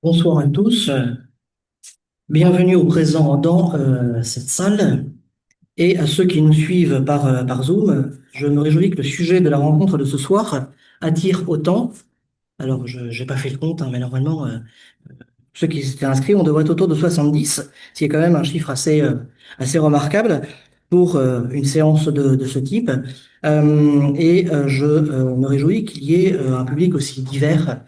Bonsoir à tous, bienvenue au présent dans cette salle et à ceux qui nous suivent par Zoom. Je me réjouis que le sujet de la rencontre de ce soir attire autant. Alors, je n'ai pas fait le compte, hein, mais normalement, ceux qui s'étaient inscrits, on devrait être autour de 70, ce qui est quand même un chiffre assez remarquable pour une séance de ce type. Je me réjouis qu'il y ait un public aussi divers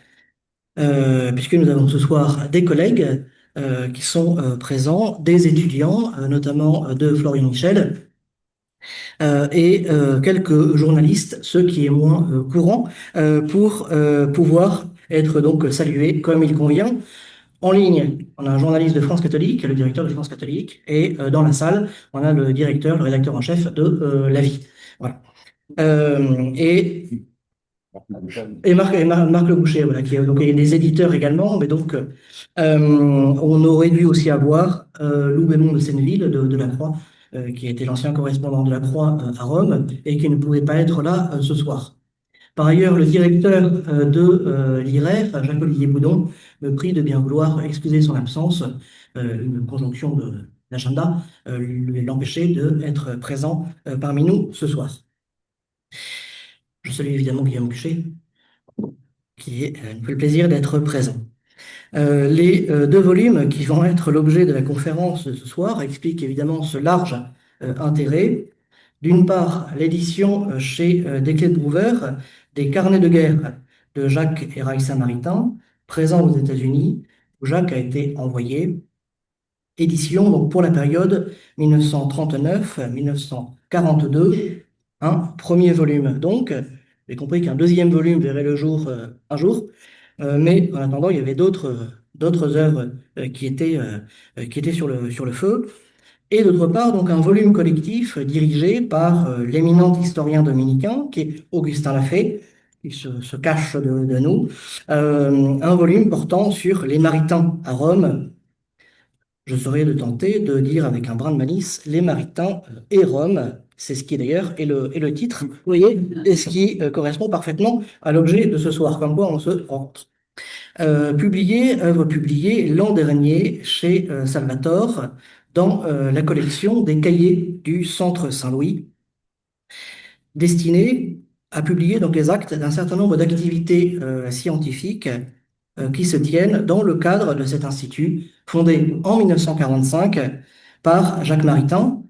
puisque nous avons ce soir des collègues qui sont présents, des étudiants, notamment de Florian Michel, et quelques journalistes, ce qui est moins courant, pour pouvoir être donc salués comme il convient. En ligne, on a un journaliste de France Catholique, le directeur de France Catholique, et dans la salle, on a le directeur, le rédacteur en chef de La Vie. Voilà. Euh, et Marc Le Boucher, voilà, donc il y a des éditeurs également, mais donc on aurait dû aussi avoir Lou Bémond de Senneville, de La Croix, qui était l'ancien correspondant de La Croix à Rome, et qui ne pouvait pas être là ce soir. Par ailleurs, le directeur de l'IREF, Jacques-Olivier Boudon, me prie de bien vouloir excuser son absence, une conjonction d'agenda l'empêchait d'être présent parmi nous ce soir. Je salue évidemment Guillaume Boucher, qui nous fait le plaisir d'être présent. Les deux volumes qui vont être l'objet de la conférence de ce soir expliquent évidemment ce large intérêt. D'une part, l'édition chez Desclés de Brouwer des carnets de guerre de Jacques et Raissa Maritain, présents aux États-Unis, où Jacques a été envoyé. Édition donc, pour la période 1939-1942, un premier volume. Donc, j'ai compris qu'un deuxième volume verrait le jour un jour. Mais en attendant, il y avait d'autres œuvres qui étaient sur le feu. Et d'autre part, donc un volume collectif dirigé par l'éminent historien dominicain, qui est Augustin Lafay, qui se cache de nous. Un volume portant sur les Maritains à Rome. Je serais de tenter de dire avec un brin de malice les Maritains et Rome. C'est ce qui d'ailleurs est le titre, vous voyez, et ce qui correspond parfaitement à l'objet de ce soir, comme quoi on se rentre. Œuvre publiée l'an dernier chez Salvatore dans la collection des cahiers du Centre Saint-Louis, destinée à publier donc les actes d'un certain nombre d'activités scientifiques qui se tiennent dans le cadre de cet institut fondé en 1945 par Jacques Maritain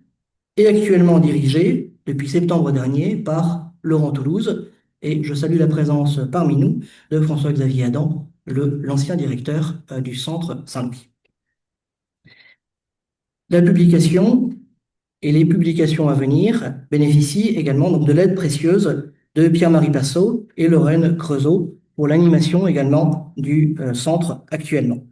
et actuellement dirigé depuis septembre dernier par Laurent Toulouse. Et je salue la présence parmi nous de François-Xavier Adam, l'ancien directeur du Centre Saint-Louis. La publication et les publications à venir bénéficient également donc, de l'aide précieuse de Pierre-Marie Passot et Lorraine Creusot pour l'animation également du centre actuellement.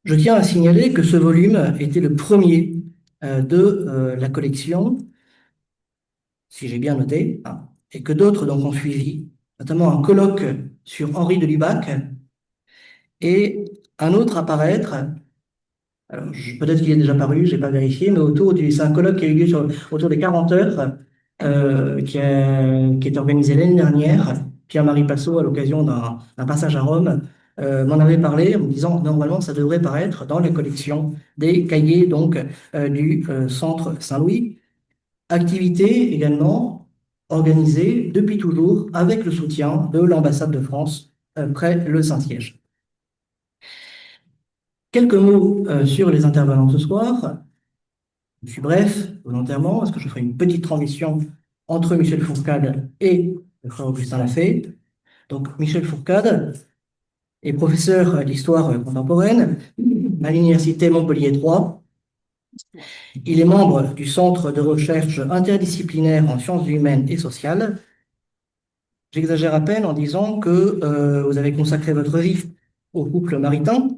Je tiens à signaler que ce volume était le premier de la collection, si j'ai bien noté, hein, et que d'autres donc ont suivi, notamment un colloque sur Henri de Lubac et un autre à paraître. Alors, peut-être qu'il est déjà paru, je n'ai pas vérifié, mais c'est un colloque qui a eu lieu autour des 40 heures, qui est organisé l'année dernière. Pierre-Marie Passot, à l'occasion d'un passage à Rome, m'en avait parlé en me disant normalement ça devrait paraître dans les collections des cahiers donc, du Centre Saint-Louis. Activité également organisée depuis toujours avec le soutien de l'ambassade de France près le Saint-Siège. Quelques mots sur les intervenants de ce soir. Je suis bref, volontairement, parce que je ferai une petite transition entre Michel Fourcade et le frère Augustin Lafay. Donc, Michel Fourcade est professeur d'histoire contemporaine à l'Université Montpellier III. Il est membre du Centre de recherche interdisciplinaire en sciences humaines et sociales. J'exagère à peine en disant que vous avez consacré votre vie au couple maritain,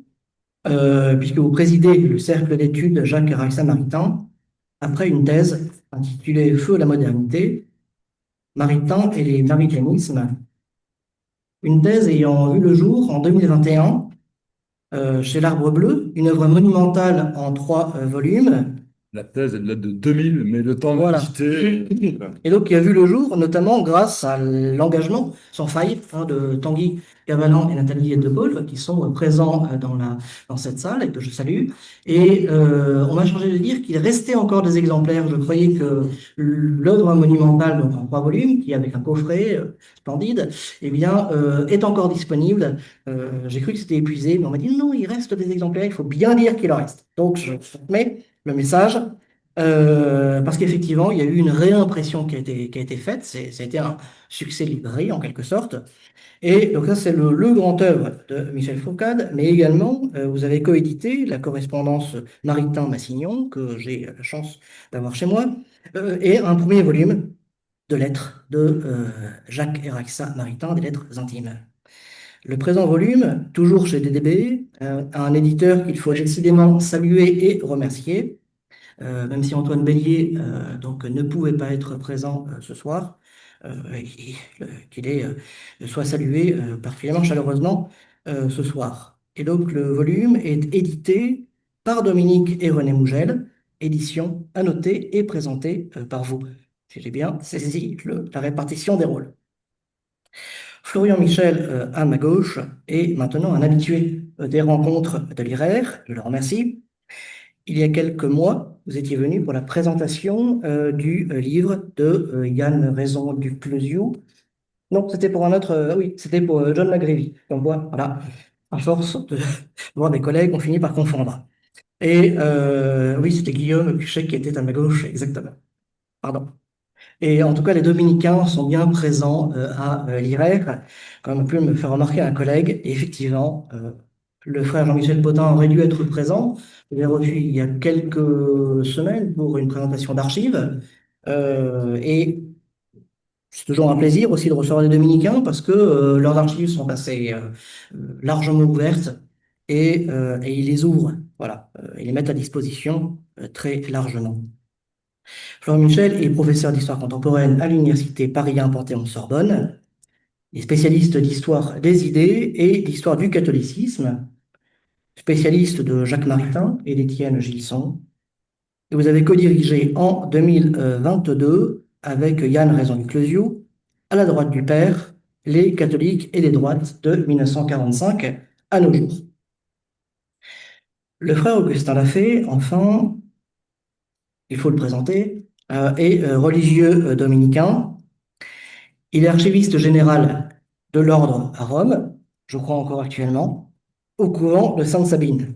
puisque vous présidez le cercle d'études Jacques Raissa Maritain, après une thèse intitulée Feu la modernité, Maritain et les maritanismes, une thèse ayant vu le jour en 2021 chez l'Arbre Bleu, une œuvre monumentale en 3 volumes, La thèse, elle date de 2000, mais le temps de Voilà. citer. Et donc, il a vu le jour, notamment grâce à l'engagement sans faille de Tanguy Cavalan et Nathalie De Paul, qui sont présents dans cette salle et que je salue. Et on m'a chargé de dire qu'il restait encore des exemplaires. Je croyais que l'œuvre monumentale, donc en 3 volumes, qui avec un coffret splendide, eh bien, est encore disponible. J'ai cru que c'était épuisé, mais on m'a dit non, il reste des exemplaires, il faut bien dire qu'il en reste. Donc, je transmets le message. Parce qu'effectivement, il y a eu une réimpression qui a été faite. Ça a été un succès de librairie en quelque sorte. Et donc ça, c'est le grand œuvre de Michel Foucault. Mais également, vous avez coédité la correspondance Maritain-Massignon, que j'ai la chance d'avoir chez moi, et un premier volume de lettres de Jacques Eraxa Maritain, des lettres intimes. Le présent volume, toujours chez DDB, un éditeur qu'il faut décidément saluer et remercier, même si Antoine Bellier donc, ne pouvait pas être présent ce soir, qu'il soit salué particulièrement chaleureusement ce soir. Et donc le volume est édité par Dominique et René Mougel, édition annotée et présentée par vous. Si j'ai bien saisi la répartition des rôles. Florian Michel, à ma gauche, est maintenant un habitué des rencontres de l'IRER, je le remercie. Il y a quelques mois, vous étiez venu pour la présentation du livre de Yann Raison du Closiou. Non, c'était pour un autre. Oui, c'était pour John McGreevy. On voit, voilà, à force de voir des collègues, on finit par confondre. Et oui, c'était Guillaume Cuchet qui était à ma gauche, exactement. Pardon. Et en tout cas, les dominicains sont bien présents à l'IRER, comme a pu me faire remarquer un collègue. Et effectivement, le frère Jean-Michel Potin aurait dû être présent. Je l'ai reçu il y a quelques semaines pour une présentation d'archives. Et c'est toujours un plaisir aussi de recevoir des dominicains parce que leurs archives sont assez largement ouvertes et ils les ouvrent. Voilà, ils les mettent à disposition très largement. Florent Michel est professeur d'histoire contemporaine à l'université Paris 1 Panthéon-Sorbonne. Il est spécialiste d'histoire des idées et d'histoire du catholicisme, spécialiste de Jacques Maritain et d'Étienne Gilson. Et vous avez co-dirigé en 2022 avec Yann Raison du Closiou, à la droite du père, les catholiques et les droites de 1945 à nos jours. Le frère Augustin Lafay, enfin, il faut le présenter, est religieux dominicain. Il est archiviste général de l'ordre à Rome, je crois encore actuellement, au couvent de Sainte-Sabine.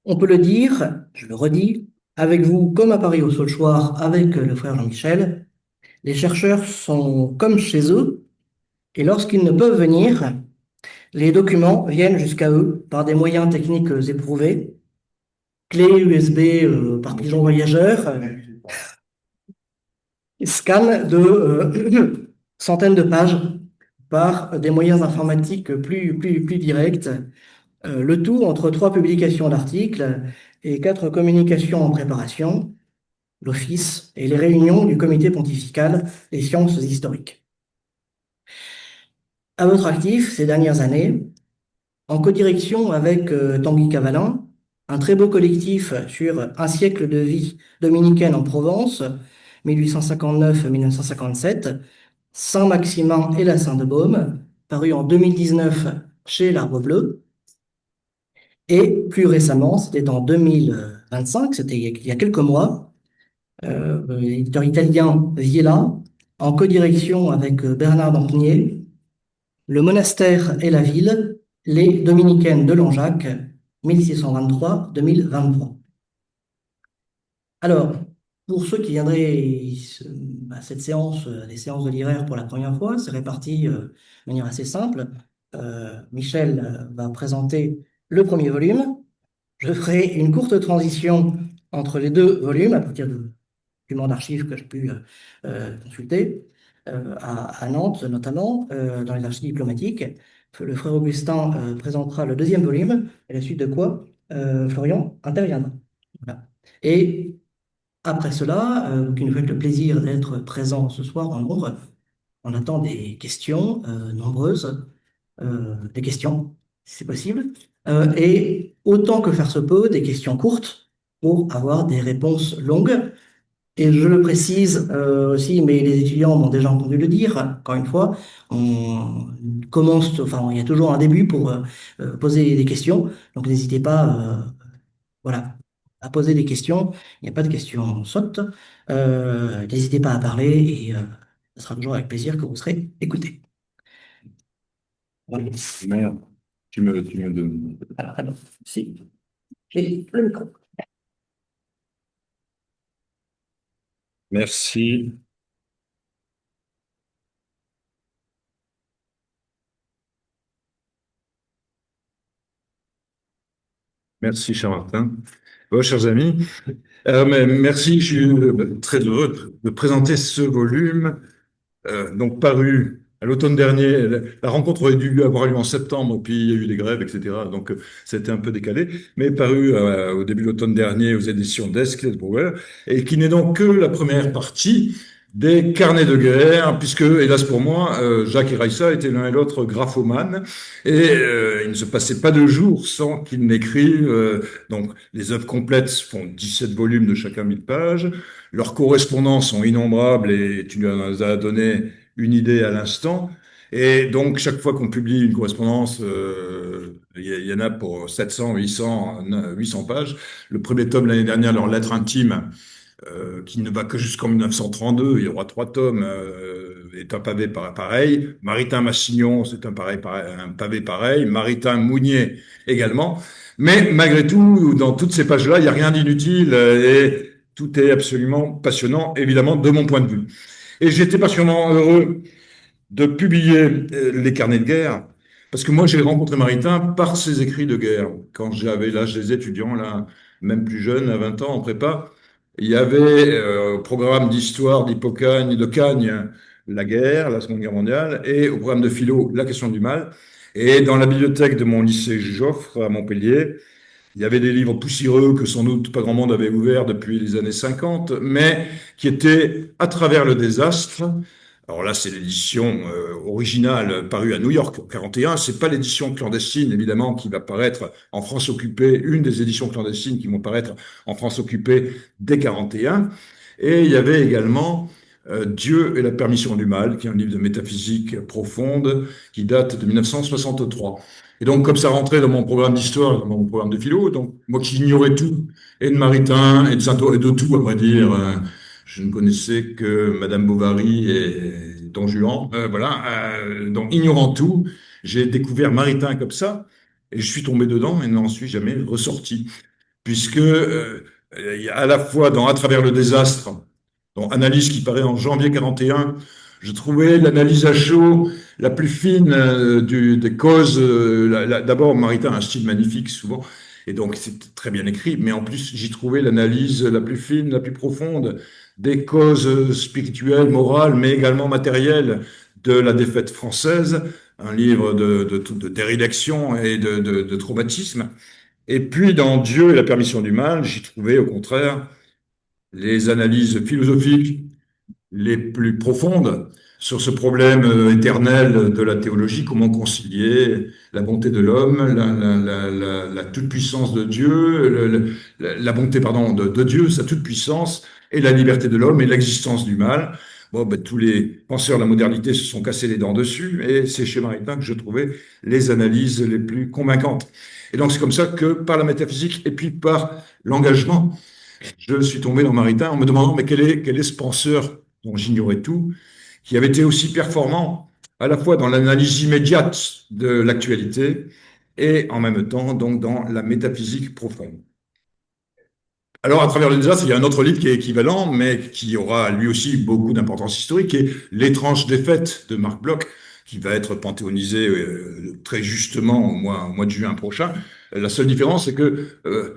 On peut le dire, je le redis, avec vous comme à Paris au Saulchoir avec le frère Jean-Michel, les chercheurs sont comme chez eux et lorsqu'ils ne peuvent venir, les documents viennent jusqu'à eux par des moyens techniques éprouvés, clés USB par pigeon voyageur, scan de centaines de pages par des moyens informatiques plus directs, le tout entre 3 publications d'articles et 4 communications en préparation, l'office et les réunions du comité pontifical des sciences historiques. À votre actif ces dernières années, en codirection avec Tanguy Cavalan, un très beau collectif sur un siècle de vie dominicaine en Provence, 1859-1957, Saint-Maximin et la Saint-de-Baume, paru en 2019 chez l'Arbre Bleu, et plus récemment, c'était en 2025, c'était il y a quelques mois, l'éditeur italien Viella, en codirection avec Bernard Dampnier, Le monastère et la ville, les dominicaines de Langeac, 1623-2023. Alors, pour ceux qui viendraient à cette séance, les séances de l'IRER pour la première fois, c'est réparti de manière assez simple. Michel va présenter le premier volume. Je ferai une courte transition entre les 2 volumes à partir de documents d'archives que j'ai pu consulter à Nantes notamment, dans les archives diplomatiques. Le frère Augustin présentera le deuxième volume, et la suite de quoi Florian interviendra. Voilà. Et après cela, qui nous fait le plaisir d'être présent ce soir en nombre, on attend des questions nombreuses, des questions, si c'est possible, et autant que faire se peut, des questions courtes, pour avoir des réponses longues. Et je le précise aussi, mais les étudiants m'ont déjà entendu le dire, encore une fois, on commence, enfin, il y a toujours un début pour poser des questions, donc n'hésitez pas, voilà, à poser des questions. Il n'y a pas de questions sottes. N'hésitez pas à parler et ce sera toujours avec plaisir que vous serez écoutés. Voilà. Merde, tu me donnes. Alors, si, j'ai le micro. Merci. Merci, cher Martin. Chers amis, merci, je suis très heureux de présenter ce volume donc paru à l'automne dernier. La rencontre aurait dû avoir lieu en septembre, puis il y a eu des grèves, etc. Donc c'était un peu décalé, mais paru au début de l'automne dernier aux éditions d'Escle et de Brouwer, et qui n'est donc que la première partie des carnets de guerre, puisque, hélas pour moi, Jacques et Raissa étaient l'un et l'autre graphomanes, et il ne se passait pas de jour sans qu'ils n'écrivent. Donc les œuvres complètes font 17 volumes de chacun 1000 pages. Leurs correspondances sont innombrables et tu nous as donné une idée à l'instant. Et donc, chaque fois qu'on publie une correspondance, il y en a pour 700, 800 pages. Le premier tome l'année dernière, leur lettre intime, qui ne va que jusqu'en 1932, il y aura 3 tomes, est un pavé pareil. Maritain Massignon, c'est un pavé pareil. Maritain Mounier également. Mais malgré tout, dans toutes ces pages-là, il n'y a rien d'inutile et tout est absolument passionnant, évidemment, de mon point de vue. Et j'étais passionnant heureux de publier les carnets de guerre, parce que moi, j'ai rencontré Maritain par ses écrits de guerre. Quand j'avais l'âge des étudiants, là, même plus jeune, à 20 ans, en prépa, il y avait au programme d'histoire d'Hippocagne, de Cagne, la guerre, la Seconde Guerre mondiale, et au programme de philo, la question du mal. Et dans la bibliothèque de mon lycée Joffre, à Montpellier, il y avait des livres poussiéreux que sans doute pas grand monde avait ouverts depuis les années 50, mais qui étaient À travers le désastre. Alors là, c'est l'édition originale parue à New York en 41. C'est pas l'édition clandestine, évidemment, qui va paraître en France occupée, une des éditions clandestines qui vont paraître en France occupée dès 41. Et il y avait également Dieu et la permission du mal, qui est un livre de métaphysique profonde qui date de 1963. Et donc, comme ça rentrait dans mon programme d'histoire, dans mon programme de philo, donc moi qui ignorais tout, et de Maritain, et de Saint-Ouen, et de tout, à vrai dire, je ne connaissais que Madame Bovary et Don Juan, voilà. Donc, ignorant tout, j'ai découvert Maritain comme ça, et je suis tombé dedans et n'en suis jamais ressorti, puisque il y a à la fois dans À travers le désastre, donc analyse qui paraît en janvier 41, je trouvais l'analyse à chaud la plus fine des causes. D'abord, Maritain a un style magnifique souvent, et donc c'est très bien écrit, mais en plus j'y trouvais l'analyse la plus fine, la plus profonde des causes spirituelles, morales, mais également matérielles de la défaite française, un livre de dérédaction et de traumatisme. Et puis dans Dieu et la permission du mal, j'y trouvais au contraire les analyses philosophiques les plus profondes sur ce problème éternel de la théologie, comment concilier la bonté de l'homme, la toute-puissance de Dieu, la bonté, pardon, de Dieu, sa toute-puissance, et la liberté de l'homme et l'existence du mal. Bon, ben, tous les penseurs de la modernité se sont cassés les dents dessus, et c'est chez Maritain que je trouvais les analyses les plus convaincantes. Et donc c'est comme ça que par la métaphysique et puis par l'engagement, je suis tombé dans Maritain en me demandant, mais quel est ce penseur dont j'ignorais tout, qui avait été aussi performant à la fois dans l'analyse immédiate de l'actualité et en même temps donc dans la métaphysique profonde. Alors, à travers le désastre, il y a un autre livre qui est équivalent, mais qui aura lui aussi beaucoup d'importance historique, qui est L'étrange défaite de Marc Bloch, qui va être panthéonisé très justement au mois de juin prochain. La seule différence, c'est que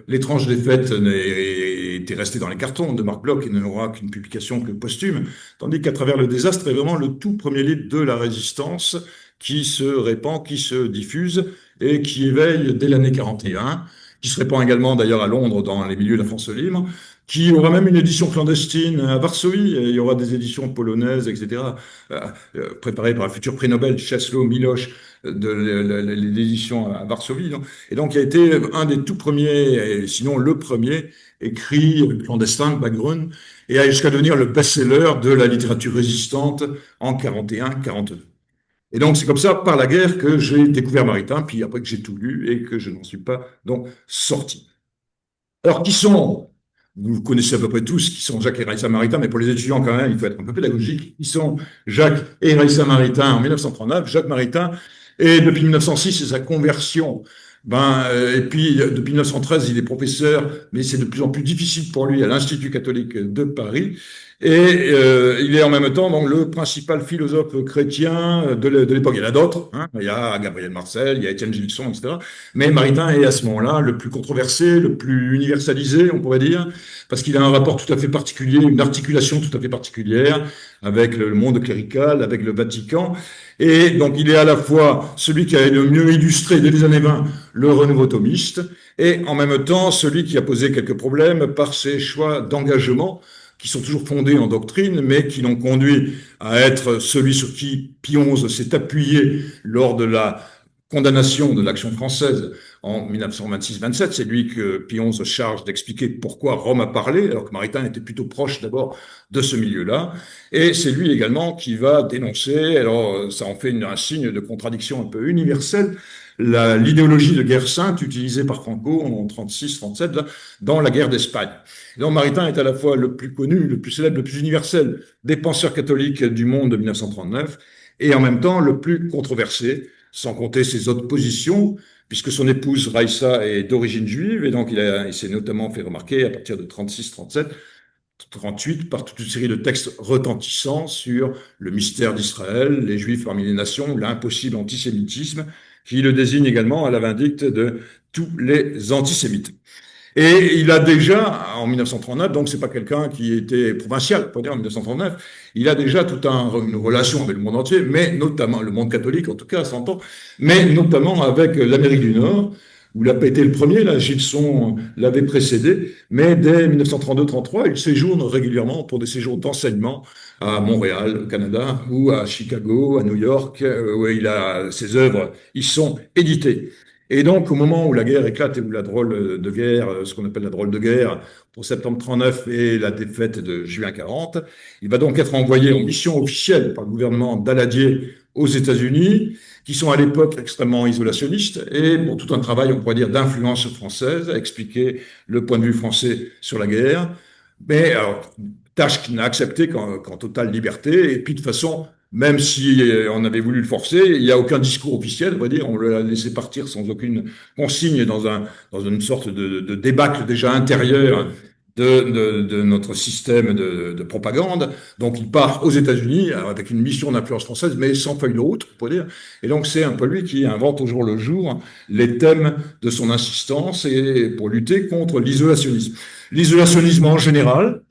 L'étrange défaite était resté dans les cartons de Marc Bloch et n'aura qu'une publication que posthume, tandis qu'à travers le désastre est vraiment le tout premier livre de la résistance qui se répand, qui se diffuse et qui éveille dès l'année 41, qui se répand également d'ailleurs à Londres dans les milieux de la France libre, qui aura même une édition clandestine à Varsovie, et il y aura des éditions polonaises, etc., préparées par un futur prix Nobel, Czesław Miłosz, de l'édition à Varsovie. Et donc, il a été un des tout premiers, et sinon le premier, écrit clandestin, Bagrun, et a jusqu'à devenir le best-seller de la littérature résistante en 41-42. Et donc, c'est comme ça, par la guerre, que j'ai découvert Maritain, puis après que j'ai tout lu et que je n'en suis pas donc sorti. Alors, qui sont, vous connaissez à peu près tous, qui sont Jacques et Raissa Maritain, mais pour les étudiants quand même, il faut être un peu pédagogique. Qui sont Jacques et Raissa Maritain en 1939, Jacques Maritain, et depuis 1906, c'est sa conversion. Et puis, depuis 1913, il est professeur, mais c'est de plus en plus difficile pour lui à l'Institut catholique de Paris. Et il est en même temps donc, le principal philosophe chrétien de l'époque. Il y en a d'autres, hein. Il y a Gabriel Marcel, il y a Étienne Gilson, etc. Mais Maritain est à ce moment-là le plus controversé, le plus universalisé, on pourrait dire, parce qu'il a un rapport tout à fait particulier, une articulation tout à fait particulière avec le monde clérical, avec le Vatican. Et donc, il est à la fois celui qui a le mieux illustré dès les années 20 le renouveau thomiste, et en même temps celui qui a posé quelques problèmes par ses choix d'engagement qui sont toujours fondés en doctrine, mais qui l'ont conduit à être celui sur qui Pie XI s'est appuyé lors de la condamnation de l'Action française en 1926-27. C'est lui que Pie XI charge d'expliquer pourquoi Rome a parlé, alors que Maritain était plutôt proche d'abord de ce milieu-là. Et c'est lui également qui va dénoncer, alors ça en fait un signe de contradiction un peu universelle, l'idéologie de guerre sainte utilisée par Franco en 36-37 dans la guerre d'Espagne. Donc Maritain est à la fois le plus connu, le plus célèbre, le plus universel des penseurs catholiques du monde de 1939 et en même temps le plus controversé, sans compter ses autres positions, puisque son épouse Raissa est d'origine juive et donc il s'est notamment fait remarquer à partir de 36-37 38 par toute une série de textes retentissants sur le mystère d'Israël, les Juifs parmi les nations, l'impossible antisémitisme, qui le désigne également à la vindicte de tous les antisémites. Et il a déjà, en 1939, donc c'est pas quelqu'un qui était provincial, pour dire en 1939, il a déjà toute une relation avec le monde entier, mais notamment le monde catholique, en tout cas, à 100 ans, mais notamment avec l'Amérique du Nord, où il n'a pas été le premier, là, Gilson l'avait précédé, mais dès 1932-33, il séjourne régulièrement pour des séjours d'enseignement à Montréal, au Canada, ou à Chicago, à New York, où ses œuvres y sont éditées. Et donc, au moment où la guerre éclate et où la drôle de guerre, ce qu'on appelle la drôle de guerre, pour septembre 39 et la défaite de juin 40, il va donc être envoyé en mission officielle par le gouvernement Daladier aux États-Unis, qui sont à l'époque extrêmement isolationnistes, et pour tout un travail, on pourrait dire, d'influence française, à expliquer le point de vue français sur la guerre. Mais alors, tâche qu'il n'a acceptée qu'en totale liberté, et puis de façon, même si on avait voulu le forcer, il n'y a aucun discours officiel, on va dire, on l'a laissé partir sans aucune consigne dans une sorte de débâcle déjà intérieur de notre système de propagande. Donc, il part aux États-Unis avec une mission d'influence française, mais sans feuille de route, on peut dire. Et donc, c'est un peu lui qui invente au jour le jour les thèmes de son insistance et pour lutter contre l'isolationnisme. L'isolationnisme en général,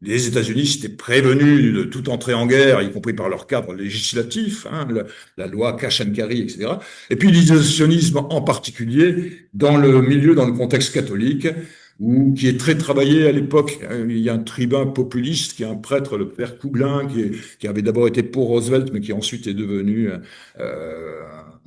les États-Unis s'étaient prévenus de toute entrée en guerre, y compris par leur cadre législatif, hein, la loi Cash and Carry, etc. Et puis l'isolationnisme en particulier dans le contexte catholique, qui est très travaillé à l'époque. Il y a un tribun populiste qui est un prêtre, le père Couglin, qui avait d'abord été pour Roosevelt, mais qui ensuite est devenu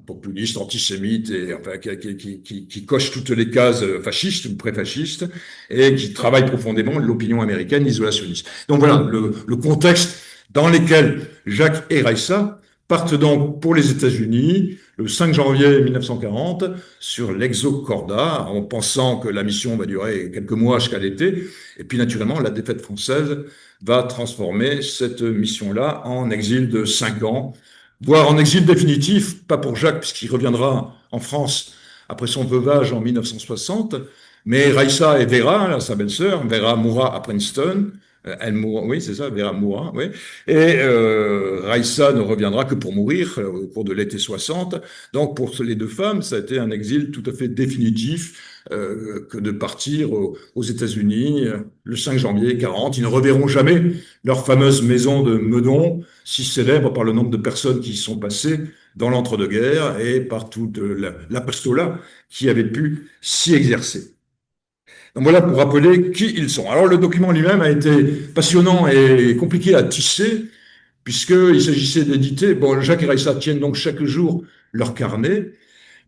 populiste, antisémite, et enfin qui coche toutes les cases fascistes ou pré-fascistes, et qui travaille profondément l'opinion américaine isolationniste. Donc voilà le contexte dans lequel Jacques et Raissa partent donc pour les États-Unis le 5 janvier 1940 sur l'Exocorda, en pensant que la mission va durer quelques mois jusqu'à l'été. Et puis naturellement, la défaite française va transformer cette mission-là en exil de 5 ans, voire en exil définitif, pas pour Jacques, puisqu'il reviendra en France après son veuvage en 1960, mais Raissa et Vera, sa belle-sœur, Vera mourra à Princeton. Elle mourra, oui, c'est ça, Vera mourra, oui. Et Raissa ne reviendra que pour mourir au cours de l'été 60. Donc, pour les deux femmes, ça a été un exil tout à fait définitif que de partir aux États-Unis le 5 janvier 40. Ils ne reverront jamais leur fameuse maison de Meudon, si célèbre par le nombre de personnes qui y sont passées dans l'entre-deux-guerres et par tout l'apostolat qui avait pu s'y exercer. Donc voilà pour rappeler qui ils sont. Alors le document lui-même a été passionnant et compliqué à tisser, puisqu'il s'agissait d'éditer. Bon, Jacques et Raissa tiennent donc chaque jour leur carnet,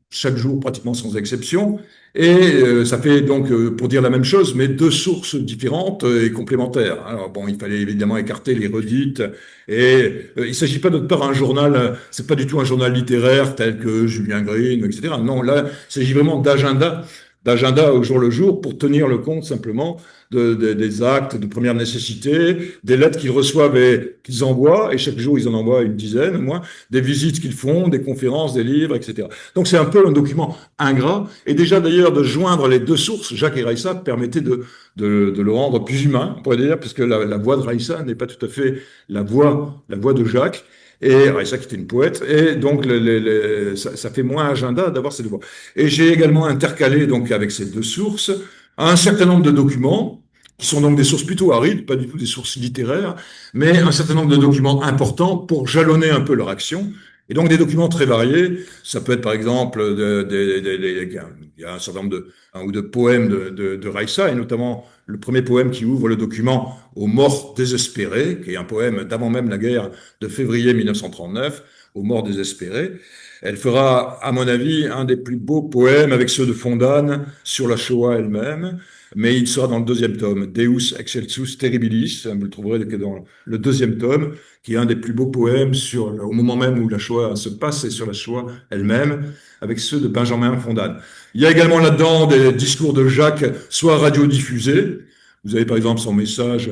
chaque jour pratiquement sans exception. Et ça fait donc, pour dire la même chose, mais deux sources différentes et complémentaires. Alors bon, il fallait évidemment écarter les redites. Et il ne s'agit pas de faire un journal, c'est pas du tout un journal littéraire tel que Julien Green, etc. Non, là, il s'agit vraiment d'agenda au jour le jour pour tenir le compte simplement des actes de première nécessité, des lettres qu'ils reçoivent et qu'ils envoient, et chaque jour ils en envoient une dizaine au moins, des visites qu'ils font, des conférences, des livres, etc. Donc c'est un peu un document ingrat, et déjà d'ailleurs de joindre les deux sources, Jacques et Raïssa, permettait de le rendre plus humain, on pourrait dire, parce que la voix de Raïssa n'est pas tout à fait la voix de Jacques, et Raïssa qui était une poète, et donc ça fait moins agenda d'avoir ces deux voix. Et j'ai également intercalé donc avec ces deux sources un certain nombre de documents qui sont donc des sources plutôt arides, pas du tout des sources littéraires, mais un certain nombre de documents importants pour jalonner un peu leur action. Et donc des documents très variés. Ça peut être par exemple, il y a un certain nombre un ou deux poèmes de Raïssa, et notamment le premier poème qui ouvre le document Aux morts désespérés, qui est un poème d'avant même la guerre de février 1939, Aux morts désespérés. Elle fera, à mon avis, un des plus beaux poèmes avec ceux de Fondane sur la Shoah elle-même, mais il sera dans le deuxième tome, Deus Excelsus Terribilis, vous le trouverez dans le deuxième tome, qui est un des plus beaux poèmes au moment même où la Shoah se passe et sur la Shoah elle-même, avec ceux de Benjamin Fondane. Il y a également là-dedans des discours de Jacques, soit radiodiffusés. Vous avez par exemple son message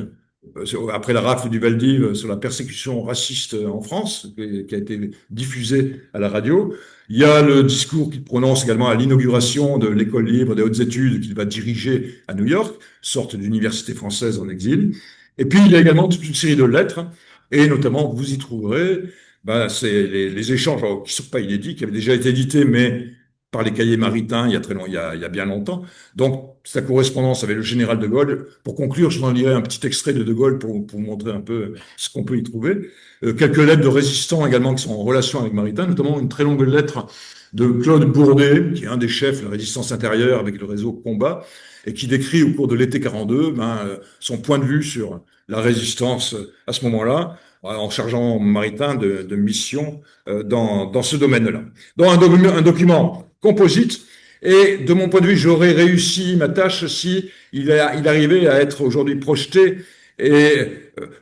après la rafle du Vel-d'Hiv sur la persécution raciste en France, qui a été diffusé à la radio. Il y a le discours qu'il prononce également à l'inauguration de l'école libre des hautes études qu'il va diriger à New York, sorte d'université française en exil. Et puis il y a également toute une série de lettres, et notamment vous y trouverez c'est les échanges qui ne sont pas inédits, qui avaient déjà été édités, mais par les cahiers maritains il y a très long, il y a bien longtemps. Donc, sa correspondance avec le général de Gaulle. Pour conclure, je vous en lirai un petit extrait de Gaulle pour vous montrer un peu ce qu'on peut y trouver. Quelques lettres de résistants également qui sont en relation avec Maritain, notamment une très longue lettre de Claude Bourdet, qui est un des chefs de la résistance intérieure avec le réseau Combat, et qui décrit au cours de l'été 42 son point de vue sur la résistance à ce moment-là, en chargeant Maritain de mission dans ce domaine-là. Donc un document composite. Et de mon point de vue, j'aurais réussi ma tâche si il arrivait à être aujourd'hui projeté. Et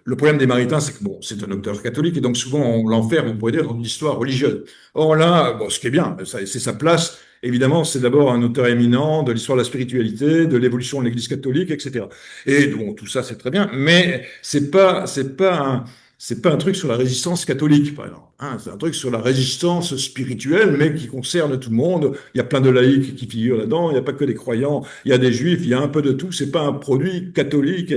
le problème des Maritains, c'est que bon, c'est un auteur catholique et donc souvent on l'enferme, on pourrait dire, dans une histoire religieuse. Or là, bon, ce qui est bien, c'est sa place. Évidemment, c'est d'abord un auteur éminent de l'histoire de la spiritualité, de l'évolution de l'Église catholique, etc. Et bon, tout ça, c'est très bien, mais c'est pas un truc sur la résistance catholique, par exemple. Hein, c'est un truc sur la résistance spirituelle, mais qui concerne tout le monde. Il y a plein de laïcs qui figurent là-dedans. Il n'y a pas que des croyants. Il y a des juifs. Il y a un peu de tout. C'est pas un produit catholique.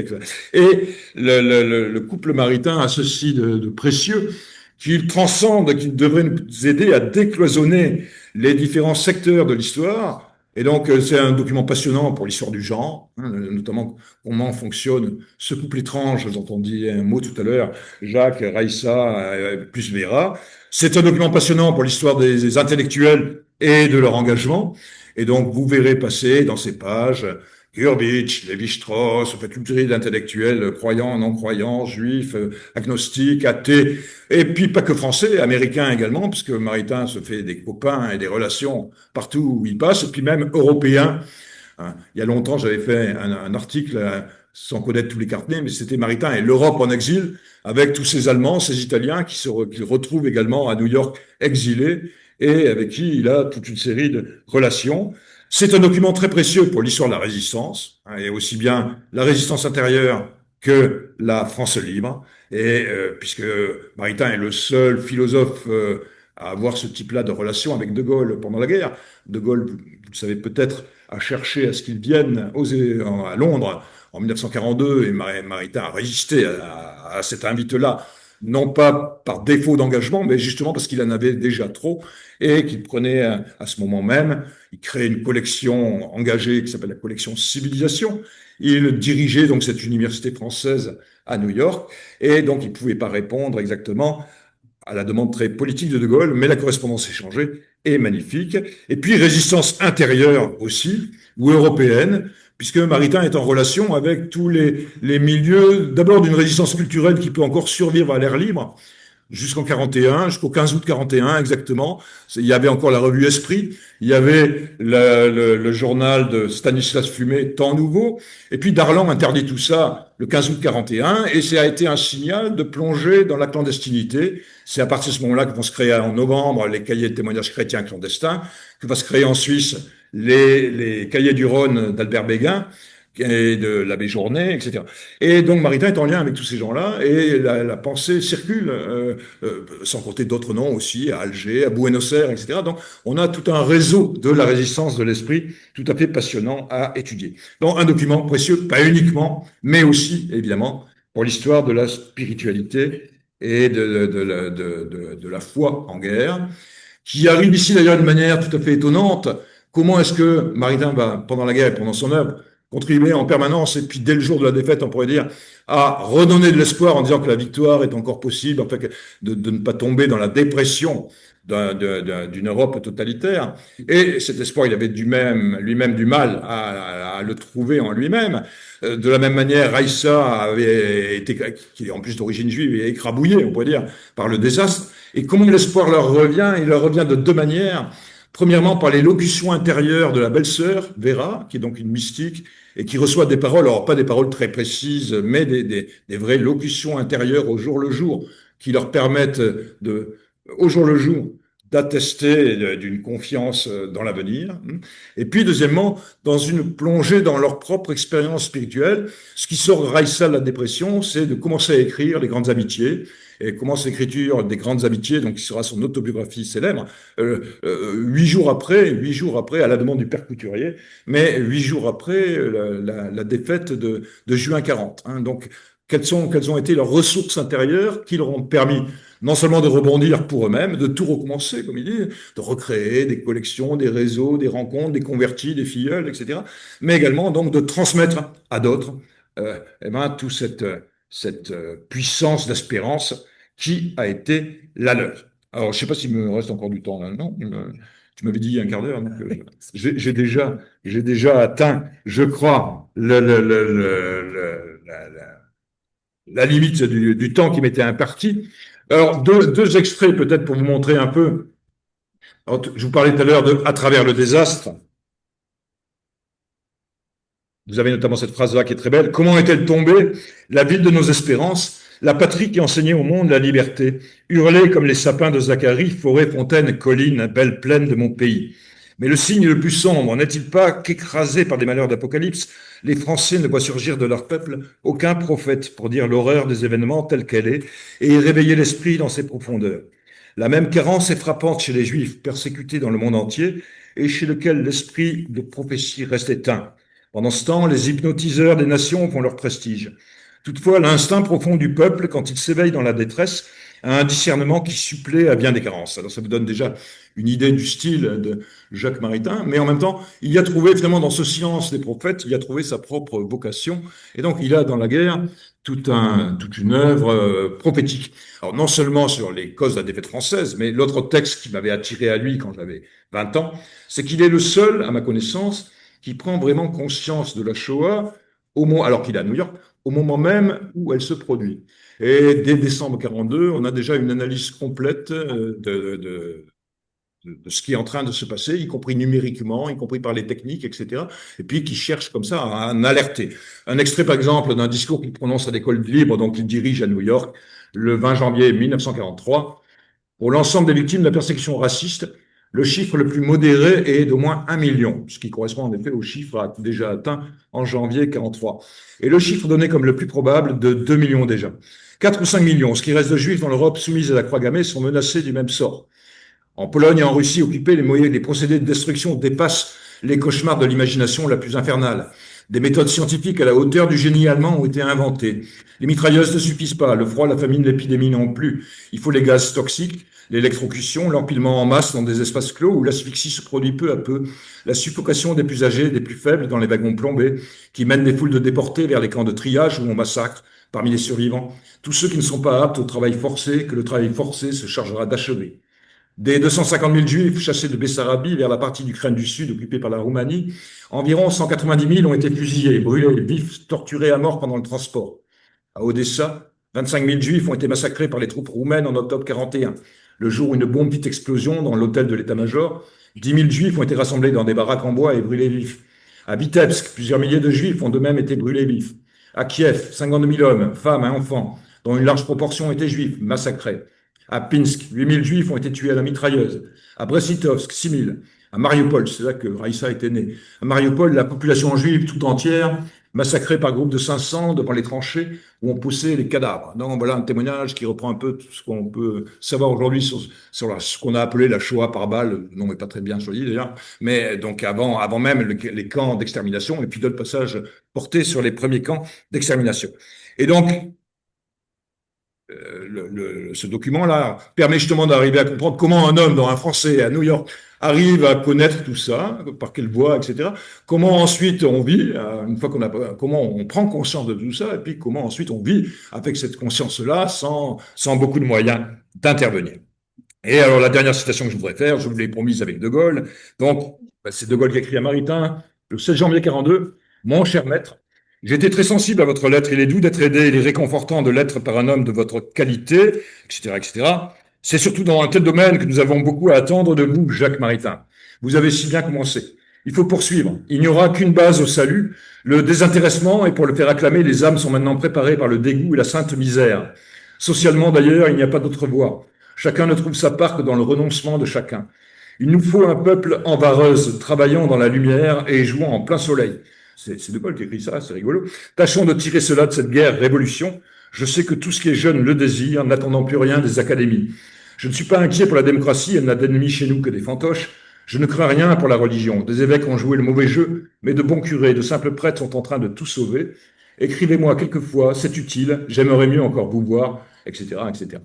Et le couple maritain a ceci de précieux qu'il transcende, qu'il devrait nous aider à décloisonner les différents secteurs de l'histoire. Et donc, c'est un document passionnant pour l'histoire du genre, hein, notamment comment fonctionne ce couple étrange dont on dit un mot tout à l'heure, Jacques, Raïssa, plus Vera. C'est un document passionnant pour l'histoire des intellectuels et de leur engagement. Et donc, vous verrez passer dans ces pages Gurvitch, Lévi-Strauss, en fait, une série d'intellectuels croyants, non-croyants, juifs, agnostiques, athées, et puis pas que français, américains également, puisque Maritain se fait des copains et des relations partout où il passe, et puis même européens. Hein. Il y a longtemps, j'avais fait un article, sans connaître tous les carnets, mais c'était Maritain et l'Europe en exil, avec tous ces Allemands, ces Italiens qu'il retrouve également à New York exilés, et avec qui il a toute une série de relations. C'est un document très précieux pour l'histoire de la résistance, hein, et aussi bien la résistance intérieure que la France libre, et puisque Maritain est le seul philosophe à avoir ce type-là de relation avec De Gaulle pendant la guerre. De Gaulle, vous le savez peut-être, a cherché à ce qu'il vienne à Londres en 1942, et Maritain a résisté à cette invite-là, non pas par défaut d'engagement, mais justement parce qu'il en avait déjà trop, et qu'il prenait à ce moment même, il crée une collection engagée qui s'appelle la collection Civilisation. Il dirigeait donc cette université française à New York, et donc il ne pouvait pas répondre exactement à la demande très politique de De Gaulle, mais la correspondance échangée est magnifique. Et puis résistance intérieure aussi, ou européenne, puisque Maritain est en relation avec tous les milieux, d'abord d'une résistance culturelle qui peut encore survivre à l'air libre, jusqu'en 41, jusqu'au 15 août 41 exactement. Il y avait encore la revue Esprit, il y avait le journal de Stanislas Fumet, Temps Nouveau, et puis Darlan interdit tout ça le 15 août 41, et ça a été un signal de plonger dans la clandestinité. C'est à partir de ce moment-là que vont se créer en novembre les cahiers de témoignages chrétiens clandestins, que va se créer en Suisse les cahiers du Rhône d'Albert Béguin, et de l'abbé Journet, etc. Et donc Maritain est en lien avec tous ces gens-là, et la pensée circule, sans compter d'autres noms aussi, à Alger, à Buenos Aires, etc. Donc on a tout un réseau de la résistance de l'esprit tout à fait passionnant à étudier. Donc un document précieux, pas uniquement, mais aussi, évidemment, pour l'histoire de la spiritualité et de la foi en guerre, qui arrive ici d'ailleurs d'une manière tout à fait étonnante. Comment est-ce que Maritain va, pendant la guerre et pendant son œuvre, contribuer en permanence, et puis dès le jour de la défaite, on pourrait dire, à redonner de l'espoir en disant que la victoire est encore possible, enfin, de ne pas tomber dans la dépression d'une Europe totalitaire. Et cet espoir, il avait lui-même du mal à le trouver en lui-même. De la même manière, Raïssa avait été, qui est en plus d'origine juive, est écrabouillé, on pourrait dire, par le désastre. Et comment l'espoir leur revient? Il leur revient de deux manières. Premièrement, par les locutions intérieures de la belle-sœur, Vera, qui est donc une mystique, et qui reçoit des paroles, alors pas des paroles très précises, mais des vraies locutions intérieures au jour le jour, qui leur permettent au jour le jour, d'attester d'une confiance dans l'avenir. Et puis, deuxièmement, dans une plongée dans leur propre expérience spirituelle. Ce qui sort Raïssa de la dépression, c'est de commencer à écrire les grandes amitiés. Et commence l'écriture des grandes amitiés, donc qui sera son autobiographie célèbre, 8 jours après, à la demande du père Couturier, mais 8 jours après la défaite de juin 40. Hein. Donc, quelles ont été leurs ressources intérieures qui leur ont permis non seulement de rebondir pour eux-mêmes, de tout recommencer, comme il dit, de recréer des collections, des réseaux, des rencontres, des convertis, des filleuls, etc., mais également donc de transmettre à d'autres toute cette puissance d'espérance qui a été la leur. Alors, je ne sais pas s'il me reste encore du temps là, non? Tu m'avais dit un quart d'heure, donc j'ai déjà atteint, je crois, la limite du temps qui m'était imparti. Alors, deux extraits peut-être pour vous montrer un peu. Alors, je vous parlais tout à l'heure de À travers le désastre. Vous avez notamment cette phrase-là qui est très belle. Comment est-elle tombée, la ville de nos espérances, la patrie qui enseignait au monde la liberté, hurlée comme les sapins de Zacharie, forêt, fontaine, colline, belle plaine de mon pays. Mais le signe le plus sombre n'est-il pas qu'écrasés par des malheurs d'Apocalypse, les Français ne voient surgir de leur peuple aucun prophète pour dire l'horreur des événements tels qu'elle est et réveiller l'esprit dans ses profondeurs. La même carence est frappante chez les Juifs persécutés dans le monde entier et chez lesquels l'esprit de prophétie reste éteint. Pendant ce temps, les hypnotiseurs des nations font leur prestige. Toutefois, l'instinct profond du peuple, quand il s'éveille dans la détresse, a un discernement qui supplée à bien des carences. Alors ça vous donne déjà une idée du style de Jacques Maritain, mais en même temps, il y a trouvé finalement dans ce silence des prophètes, il y a trouvé sa propre vocation, et donc il a dans la guerre toute une œuvre prophétique. Alors non seulement sur les causes de la défaite française, mais l'autre texte qui m'avait attiré à lui quand j'avais 20 ans, c'est qu'il est le seul, à ma connaissance, qui prend vraiment conscience de la Shoah, alors qu'il est à New York, au moment même où elle se produit. Et dès décembre 42, on a déjà une analyse complète de ce qui est en train de se passer, y compris numériquement, y compris par les techniques, etc. Et puis qui cherche comme ça à en alerter. Un extrait, par exemple, d'un discours qu'il prononce à l'école libre, donc il dirige à New York, le 20 janvier 1943. Pour l'ensemble des victimes de la persécution raciste, le chiffre le plus modéré est d'au moins 1 million, ce qui correspond en effet au chiffre déjà atteint en janvier 43. Et le chiffre donné comme le plus probable de 2 millions déjà. 4 ou 5 millions, ce qui reste de juifs dans l'Europe soumise à la croix gammée, sont menacés du même sort. En Pologne et en Russie occupées, les procédés de destruction dépassent les cauchemars de l'imagination la plus infernale. Des méthodes scientifiques à la hauteur du génie allemand ont été inventées. Les mitrailleuses ne suffisent pas, le froid, la famine, l'épidémie non plus. Il faut les gaz toxiques, l'électrocution, l'empilement en masse dans des espaces clos où l'asphyxie se produit peu à peu, la suffocation des plus âgés, des plus faibles dans les wagons plombés, qui mènent des foules de déportés vers les camps de triage où on massacre, parmi les survivants, tous ceux qui ne sont pas aptes au travail forcé, que le travail forcé se chargera d'achever. Des 250 000 juifs chassés de Bessarabie vers la partie d'Ukraine du Sud occupée par la Roumanie, environ 190 000 ont été fusillés, brûlés, vifs, torturés à mort pendant le transport. À Odessa, 25 000 Juifs ont été massacrés par les troupes roumaines en octobre 41, le jour où une bombe fit explosion dans l'hôtel de l'état-major. 10 000 Juifs ont été rassemblés dans des baraques en bois et brûlés vifs. À Vitebsk, plusieurs milliers de Juifs ont de même été brûlés vifs. À Kiev, 52 000 hommes, femmes et enfants, dont une large proportion étaient juifs, massacrés. À Pinsk, 8 000 Juifs ont été tués à la mitrailleuse. À Brest-Litovsk, 6 000. À Mariupol, c'est là que Raïssa était née. À Mariupol, la population juive tout entière, massacrée par groupes de 500 devant les tranchées où on poussait les cadavres. Donc voilà un témoignage qui reprend un peu tout ce qu'on peut savoir aujourd'hui sur ce qu'on a appelé la Shoah par balle. Le nom n'est pas très bien choisi d'ailleurs, mais donc avant même les camps d'extermination et puis d'autres passages portés sur les premiers camps d'extermination. Et donc, ce document-là permet justement d'arriver à comprendre comment un homme, dans un Français à New York, arrive à connaître tout ça, par quelle voie, etc. Comment ensuite on vit, une fois comment on prend conscience de tout ça, et puis comment ensuite on vit avec cette conscience-là sans beaucoup de moyens d'intervenir. Et alors, la dernière citation que je voudrais faire, je vous l'ai promise avec De Gaulle. Donc, c'est De Gaulle qui écrit à Maritain, le 16 janvier 42, Mon cher maître, j'ai été très sensible à votre lettre. Il est doux d'être aidé, il est réconfortant de l'être par un homme de votre qualité, etc., etc. C'est surtout dans un tel domaine que nous avons beaucoup à attendre de vous, Jacques Maritain. Vous avez si bien commencé. Il faut poursuivre. Il n'y aura qu'une base au salut, le désintéressement, et pour le faire acclamer, les âmes sont maintenant préparées par le dégoût et la sainte misère. Socialement, d'ailleurs, il n'y a pas d'autre voie. Chacun ne trouve sa part que dans le renoncement de chacun. Il nous faut un peuple en vareuse, travaillant dans la lumière et jouant en plein soleil. C'est De Gaulle qui écrit ça, c'est rigolo. Tâchons de tirer cela de cette guerre révolution. Je sais que tout ce qui est jeune le désire, n'attendant plus rien des académies. Je ne suis pas inquiet pour la démocratie, elle n'a d'ennemis chez nous que des fantoches. Je ne crains rien pour la religion. Des évêques ont joué le mauvais jeu, mais de bons curés, de simples prêtres sont en train de tout sauver. Écrivez-moi quelquefois, c'est utile, j'aimerais mieux encore vous voir, etc., etc.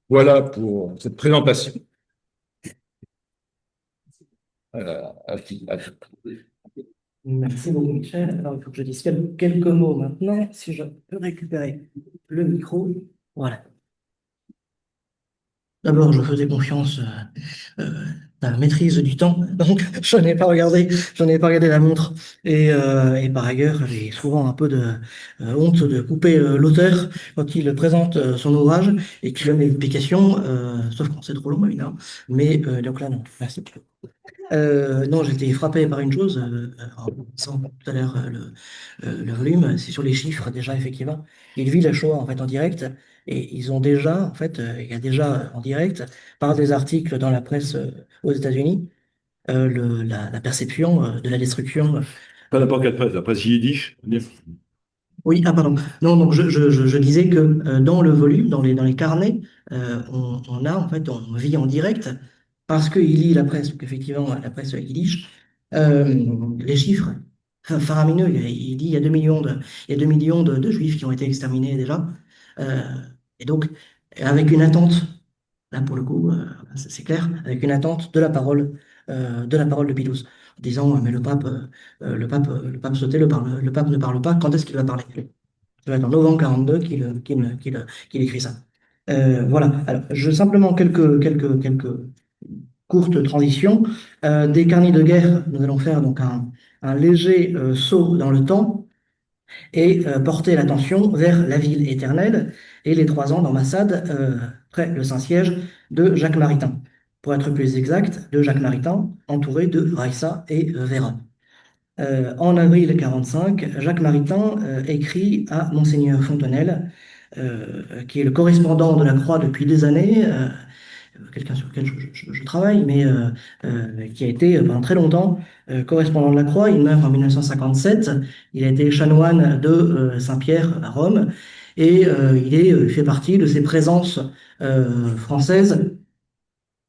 Voilà pour cette présentation. À tout. Merci beaucoup, Michel. Alors, il faut que je dise quelques mots maintenant, si je peux récupérer le micro. Voilà. D'abord, je faisais confiance à la maîtrise du temps, donc je n'ai pas regardé la montre. Et par ailleurs, j'ai souvent un peu de honte de couper l'auteur quand il présente son ouvrage et qu'il donne des explications, sauf quand c'est trop long, évidemment. Mais donc là, non. Merci. Non, j'étais frappé par une chose, en lisant tout à l'heure le volume, c'est sur les chiffres déjà, effectivement. Il vit la Shoah en fait en direct, et ils ont déjà, en fait, il y a déjà en direct, par des articles dans la presse aux États-Unis, la perception de la destruction. Pas n'importe quelle presse, la presse yiddish. Oui, ah pardon. Non, donc je disais que dans le volume, dans les carnets, on a en fait, on vit en direct parce qu'il lit la presse, donc effectivement la presse yiddish, les chiffres faramineux. Il dit il y a 2 millions il y a 2 millions de juifs qui ont été exterminés déjà. Euh, et donc, avec une attente, là pour le coup, c'est clair, avec une attente de la parole de Pilous, en disant mais le pape sautait, le pape ne parle pas, quand est-ce qu'il va parler? Ça va être en novembre 42 qu'il écrit ça. Voilà. Alors, simplement quelques courtes transitions. Des carnets de guerre, nous allons faire donc un léger saut dans le temps et porter l'attention vers la ville éternelle et les 3 ans d'ambassade près le Saint-Siège de Jacques Maritain. Pour être plus exact, de Jacques Maritain, entouré de Raissa et Véran. En avril 45, Jacques Maritain écrit à Monseigneur Fontenelle, qui est le correspondant de la Croix depuis des années, quelqu'un sur lequel je travaille, mais qui a été pendant très longtemps correspondant de la Croix. Il meurt en 1957. Il a été chanoine de Saint-Pierre à Rome, et il fait partie de ces présences françaises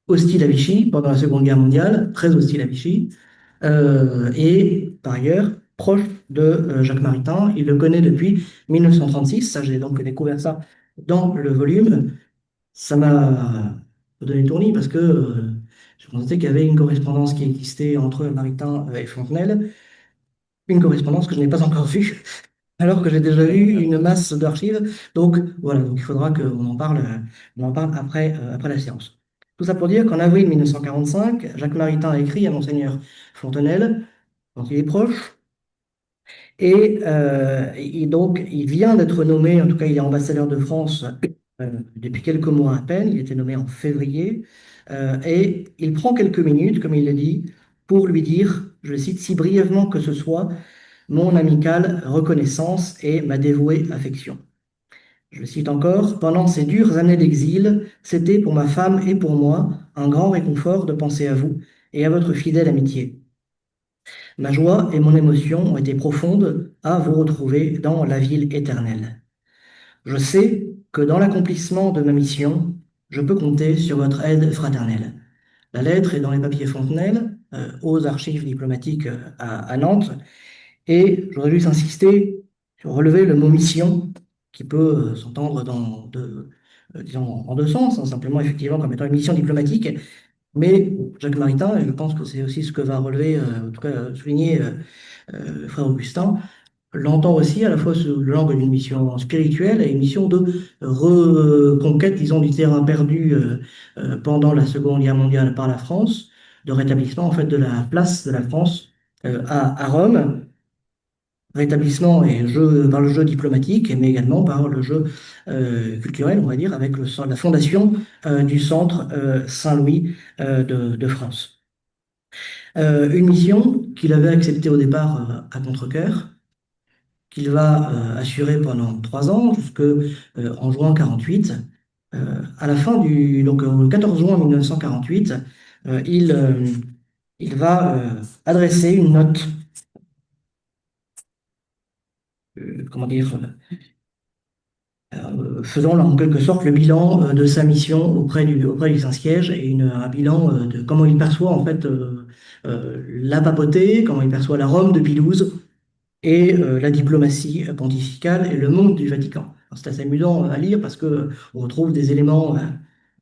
hostiles à Vichy pendant la Seconde Guerre mondiale, très hostiles à Vichy. Et par ailleurs, proche de Jacques Maritain, il le connaît depuis 1936, ça j'ai donc découvert ça dans le volume. Ça m'a donné le tournis parce que je pensais qu'il y avait une correspondance qui existait entre Maritain et Fontenelle, une correspondance que je n'ai pas encore vue, alors que j'ai déjà eu une masse d'archives. Donc voilà, donc il faudra on en parle après la séance. Tout ça pour dire qu'en avril 1945, Jacques Maritain écrit à Monseigneur Fontenelle, dont il est proche, Et donc, il vient d'être nommé, en tout cas, il est ambassadeur de France depuis quelques mois à peine. Il était nommé en février. Et il prend quelques minutes, comme il le dit, pour lui dire, je le cite, si brièvement que ce soit, mon amicale reconnaissance et ma dévouée affection. Je cite encore, pendant ces dures années d'exil, c'était pour ma femme et pour moi un grand réconfort de penser à vous et à votre fidèle amitié. Ma joie et mon émotion ont été profondes à vous retrouver dans la ville éternelle. Je sais que dans l'accomplissement de ma mission, je peux compter sur votre aide fraternelle. La lettre est dans les papiers Fontenelle, aux archives diplomatiques à Nantes, et j'aurais juste insisté sur relever le mot mission, qui peut s'entendre disons, en deux sens, hein, simplement effectivement comme étant une mission diplomatique, mais Jacques Maritain, et je pense que c'est aussi ce que va relever, en tout cas souligner frère Augustin, l'entend aussi à la fois sous l'angle d'une mission spirituelle et une mission de reconquête, disons, du terrain perdu pendant la Seconde Guerre mondiale par la France, de rétablissement en fait de la place de la France à Rome, rétablissement et jeu, par le jeu diplomatique, mais également par le jeu culturel, on va dire, avec la fondation du Centre Saint-Louis de France. Une mission qu'il avait acceptée au départ à contre-cœur, qu'il va assurer pendant 3 ans, jusque en juin 48. À la fin donc le 14 juin 1948, il va adresser une note, comment dire, faisant en quelque sorte le bilan de sa mission auprès du Saint-Siège et un bilan de comment il perçoit en fait la papauté, comment il perçoit la Rome de Pie XII et la diplomatie pontificale et le monde du Vatican. C'est assez amusant à lire parce que on retrouve des éléments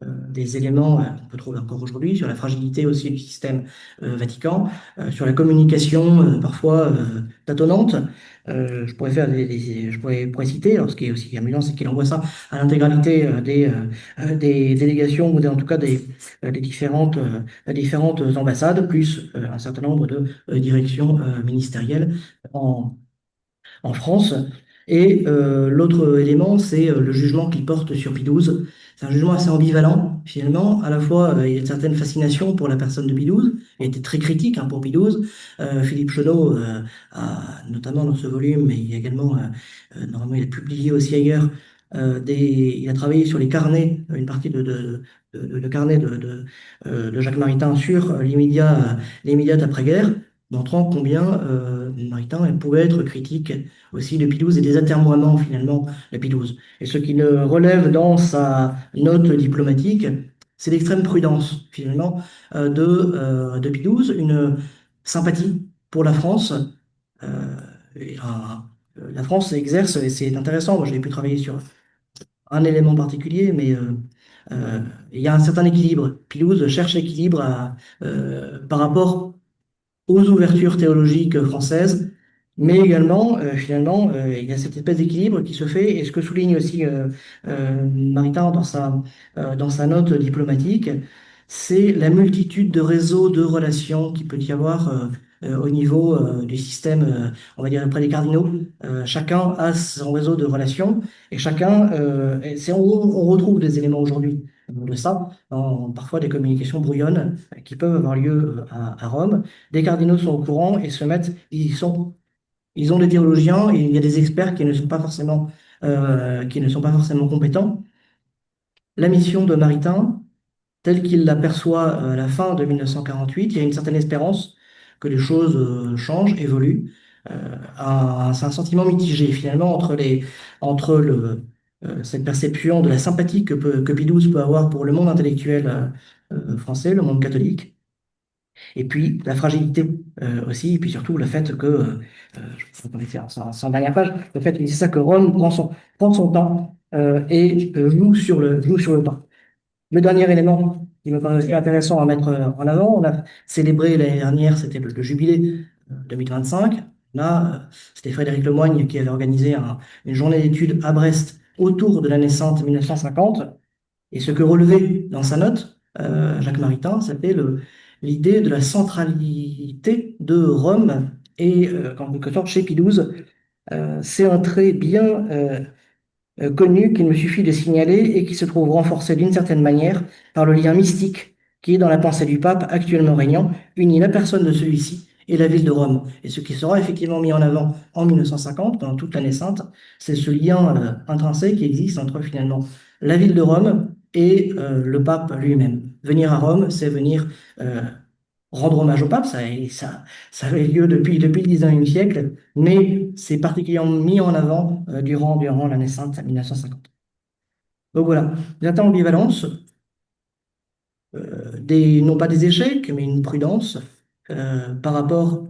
qu'on peut trouver encore aujourd'hui sur la fragilité aussi du système Vatican, sur la communication parfois tâtonnante. Je pourrais citer, alors ce qui est aussi amusant, c'est qu'il envoie ça à l'intégralité des délégations, ou en tout cas des différentes ambassades, plus un certain nombre de directions ministérielles en France. Et l'autre élément, c'est le jugement qu'il porte sur Pie XII. C'est un jugement assez ambivalent, finalement. À la fois, il y a une certaine fascination pour la personne de Pie XII. Il était très critique pour Pie XII. Philippe Chenot, notamment dans ce volume, mais il y a également, normalement, il a publié aussi ailleurs, il a travaillé sur les carnets, une partie de carnets de Jacques Maritain sur l'immédiate après-guerre, montrant combien Maritain pouvait être critique aussi de Pie XII et des atermoiements finalement de Pie XII. Et ce qu'il relève dans sa note diplomatique, c'est l'extrême prudence finalement de Pie XII, une sympathie pour la France. La France exerce, et c'est intéressant, moi j'ai pu travailler sur un élément particulier, mais il y a un certain équilibre. Pie XII cherche l'équilibre par rapport aux ouvertures théologiques françaises, mais également, finalement, il y a cette espèce d'équilibre qui se fait, et ce que souligne aussi Maritain dans sa note diplomatique, c'est la multitude de réseaux de relations qu'il peut y avoir au niveau du système, on va dire, auprès des cardinaux. Chacun a son réseau de relations, et chacun, on retrouve des éléments aujourd'hui de ça, parfois des communications brouillonnes qui peuvent avoir lieu à Rome. Des cardinaux sont au courant et se mettent, ils ont des théologiens et il y a des experts qui ne sont pas forcément compétents. La mission de Maritain, telle qu'il l'aperçoit à la fin de 1948, il y a une certaine espérance que les choses changent, évoluent. C'est un sentiment mitigé finalement entre cette perception de la sympathie que Pie XII peut avoir pour le monde intellectuel français, le monde catholique, et puis la fragilité aussi, et puis surtout le fait que, je vais faire sans dernière page, le fait que c'est ça que Rome prend son temps et joue sur le temps. Le dernier élément qui me paraît aussi intéressant à mettre en avant, on a célébré l'année dernière, c'était le jubilé 2025. Là, c'était Frédéric Lemoigne qui avait organisé une journée d'études à Brest autour de l'année sainte 1950. Et ce que relevait dans sa note, Jacques Maritain, c'était l'idée de la centralité de Rome et en quelque sorte chez Pie XII. C'est un trait bien connu qu'il me suffit de signaler et qui se trouve renforcé d'une certaine manière par le lien mystique qui est dans la pensée du pape actuellement régnant, unit la personne de celui-ci et la ville de Rome. Et ce qui sera effectivement mis en avant en 1950, pendant toute l'année sainte, c'est ce lien intrinsèque qui existe entre finalement la ville de Rome et le pape lui-même. Venir à Rome, c'est venir rendre hommage au pape, ça avait lieu depuis le 19e siècle, mais c'est particulièrement mis en avant durant l'année sainte à 1950. Donc voilà, j'attends ambivalence, non pas des échecs, mais une prudence par rapport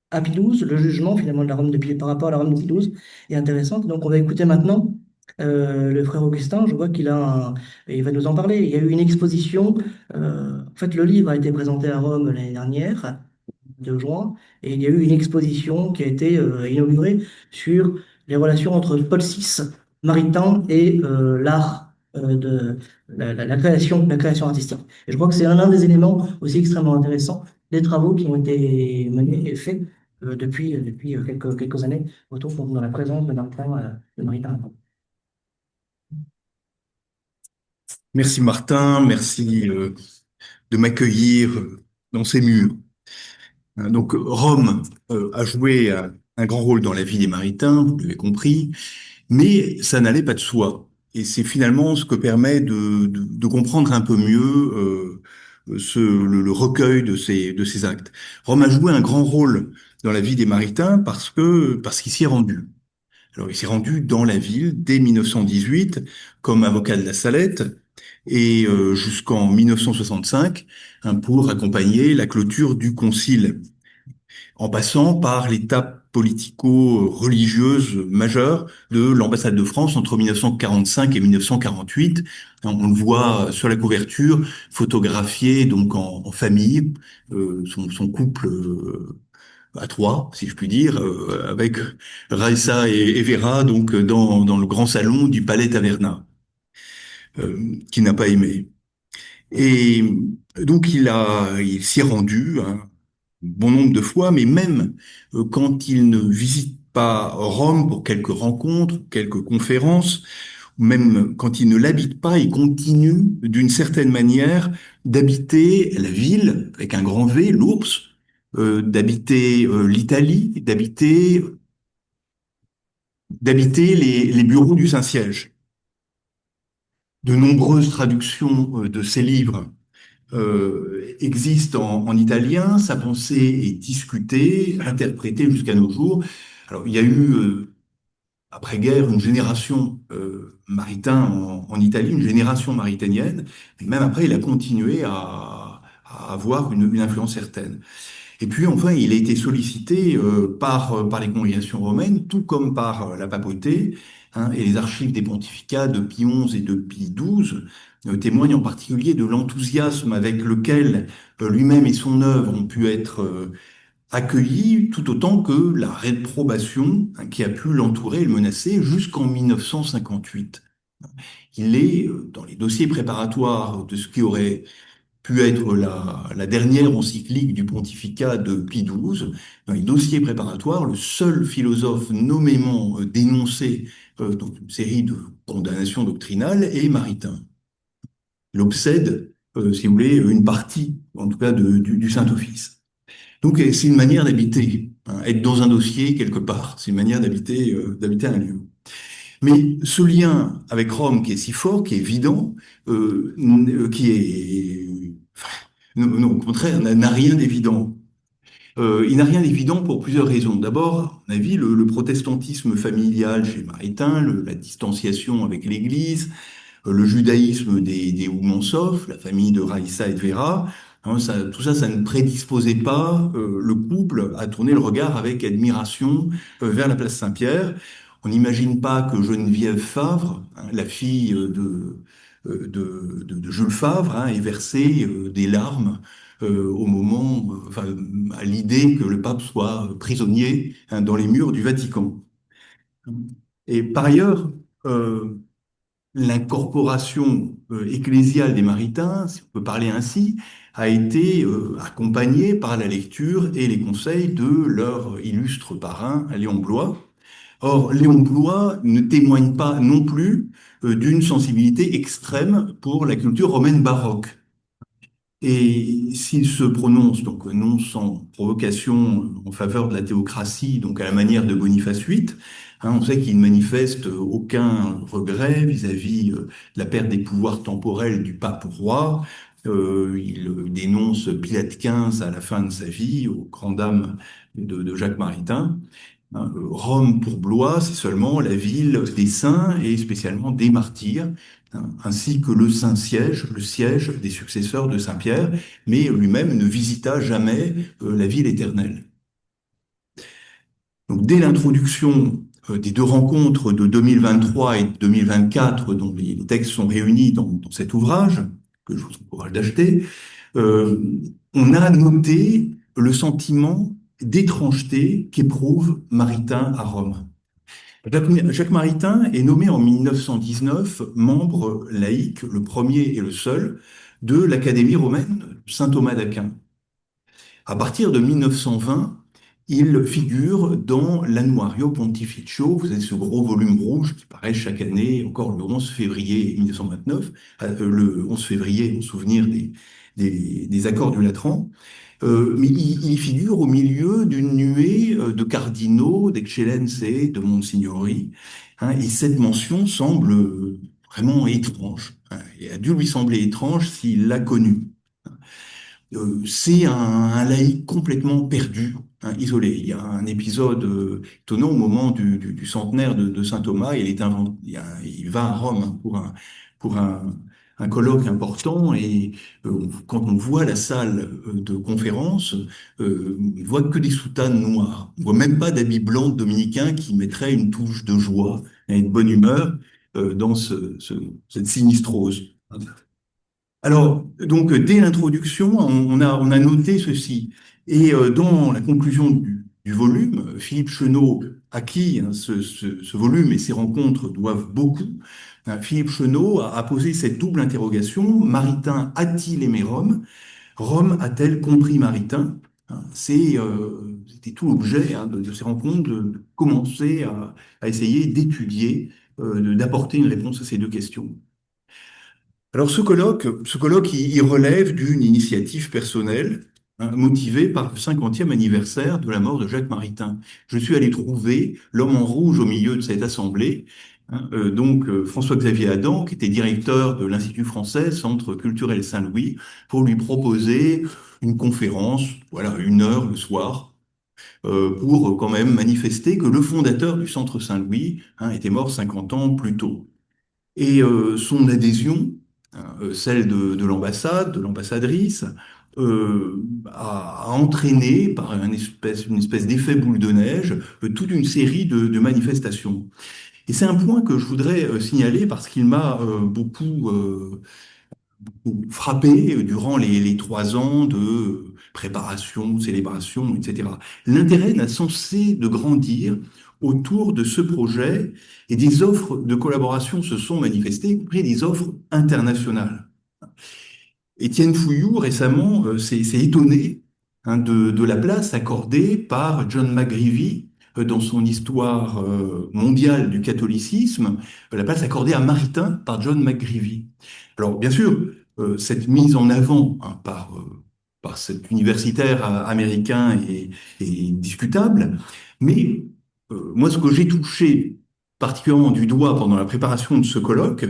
à Pie XII. Le jugement finalement de la Rome de Pie par rapport à la Rome de Pie XII est intéressant. Donc on va écouter maintenant le frère Augustin. Je vois il va nous en parler. Il y a eu une exposition. En fait, le livre a été présenté à Rome l'année dernière, de juin, et il y a eu une exposition qui a été inaugurée sur les relations entre Paul VI, Maritain, et l'art de la création artistique. Et je crois que c'est un des éléments aussi extrêmement intéressants des travaux qui ont été menés et faits depuis quelques années autour de la présence de Maritain. Merci Martin, merci de m'accueillir dans ces murs. Donc Rome a joué un grand rôle dans la vie des Maritains, vous l'avez compris, mais ça n'allait pas de soi. Et c'est finalement ce que permet de comprendre un peu mieux le recueil de ces actes. Rome a joué un grand rôle dans la vie des Maritains parce qu'il s'y est rendu. Alors, il s'est rendu dans la ville dès 1918 comme avocat de la Salette et jusqu'en 1965 pour accompagner la clôture du concile, en passant par l'étape politico-religieuse majeure de l'ambassade de France entre 1945 et 1948. On le voit sur la couverture, photographié donc en famille, son couple à trois, si je puis dire, avec Raissa et Vera, donc dans le grand salon du Palais Taverna, qui n'a pas aimé. Et donc il s'y est rendu un bon nombre de fois, mais même quand il ne visite pas Rome pour quelques rencontres, quelques conférences, même quand il ne l'habite pas, il continue d'une certaine manière d'habiter la ville avec un grand V, l'ours, d'habiter l'Italie, d'habiter les bureaux du Saint-Siège. De nombreuses traductions de ses livres existent en italien. Sa pensée est discutée, interprétée jusqu'à nos jours. Alors, il y a eu après-guerre une génération maritain en Italie, une génération maritanienne, et même après, il a continué à avoir une influence certaine. Et puis enfin, il a été sollicité par les congrégations romaines, tout comme par la papauté, hein, et les archives des pontificats de Pie XI et de Pie XII témoignent en particulier de l'enthousiasme avec lequel lui-même et son œuvre ont pu être accueillis, tout autant que la réprobation hein, qui a pu l'entourer et le menacer jusqu'en 1958. Il est dans les dossiers préparatoires de ce qui aurait pu être la dernière encyclique du pontificat de Pie XII, dans les dossiers préparatoires, le seul philosophe nommément dénoncé dans une série de condamnations doctrinales est Maritain. Il obsède, si vous voulez, une partie, en tout cas, du Saint-Office. Donc, c'est une manière d'habiter, hein, être dans un dossier quelque part, c'est une manière d'habiter un lieu. Mais ce lien avec Rome qui est si fort, qui est évident, qui est... Non, non, au contraire, n'a rien d'évident. Il n'a rien d'évident pour plusieurs raisons. D'abord, à mon avis, le protestantisme familial chez Maritain, la distanciation avec l'Église, le judaïsme des Oumansov, la famille de Raïssa et de Vera, hein, tout ça, ça ne prédisposait pas le couple à tourner le regard avec admiration vers la place Saint-Pierre. On n'imagine pas que Geneviève Favre, hein, la fille de Jules Favre, hein, ait versé des larmes au moment, enfin, à l'idée que le pape soit prisonnier hein, dans les murs du Vatican. Et par ailleurs, l'incorporation ecclésiale des Maritains, si on peut parler ainsi, a été accompagnée par la lecture et les conseils de leur illustre parrain, Léon Bloy. Or, Léon Bloy ne témoigne pas non plus d'une sensibilité extrême pour la culture romaine baroque. Et s'il se prononce, donc non sans provocation, en faveur de la théocratie, donc à la manière de Boniface VIII, on sait qu'il ne manifeste aucun regret vis-à-vis de la perte des pouvoirs temporels du pape roi. Il dénonce Pilate XV à la fin de sa vie, aux grandes dames de Jacques Maritain. Rome pour Blois, c'est seulement la ville des saints et spécialement des martyrs, ainsi que le Saint-Siège, le siège des successeurs de Saint-Pierre, mais lui-même ne visita jamais la ville éternelle. Donc, dès l'introduction des deux rencontres de 2023 et 2024, dont les textes sont réunis dans cet ouvrage, que je vous encourage d'acheter, on a noté le sentiment d'étrangeté qu'éprouve Maritain à Rome. Jacques Maritain est nommé en 1919 membre laïque, le premier et le seul, de l'Académie romaine Saint Thomas d'Aquin. À partir de 1920, il figure dans l'Annuario Pontificio, vous avez ce gros volume rouge qui paraît chaque année, encore le 11 février 1929, le 11 février en souvenir des accords du Latran. Mais il figure au milieu d'une nuée de cardinaux, d'excellences et de monsignori, et cette mention semble vraiment étrange, et a dû lui sembler étrange s'il l'a connu. C'est un laïc complètement perdu, isolé. Il y a un épisode étonnant au moment du centenaire de Saint Thomas. Il va à Rome pour un colloque important et quand on voit la salle de conférence, on voit que des soutanes noires. On voit même pas d'habits blancs dominicains qui mettraient une touche de joie et une bonne humeur dans cette sinistrose. Alors, donc, dès l'introduction, on a noté ceci. Et dans la conclusion du volume, Philippe Chenot, à qui ce volume et ces rencontres doivent beaucoup, Philippe Chenot a posé cette double interrogation. Maritain a-t-il aimé Rome? Rome a-t-elle compris Maritain? C'était tout l'objet de ces rencontres, de commencer à essayer d'étudier, d'apporter une réponse à ces deux questions. Alors ce colloque, il relève d'une initiative personnelle, motivée par le 50e anniversaire de la mort de Jacques Maritain. Je suis allé trouver l'homme en rouge au milieu de cette assemblée, François-Xavier Adam, qui était directeur de l'Institut français, Centre culturel Saint-Louis, pour lui proposer une conférence, voilà, 1 heure le soir, pour quand même manifester que le fondateur du Centre Saint-Louis était mort 50 ans plus tôt. Et son adhésion, celle de l'ambassade, de l'ambassadrice, a entraîné par une espèce d'effet boule de neige toute une série de manifestations. Et c'est un point que je voudrais signaler parce qu'il m'a beaucoup frappé durant les 3 ans de préparation, célébration, etc. L'intérêt n'a cessé de grandir autour de ce projet et des offres de collaboration se sont manifestées, y compris des offres internationales. Étienne Fouillou, récemment, s'est étonné de la place accordée par John McGreevy dans son histoire mondiale du catholicisme, la place accordée à Maritain par John McGreevy. Alors, bien sûr, cette mise en avant par cet universitaire américain est discutable, mais moi, ce que j'ai touché particulièrement du doigt pendant la préparation de ce colloque,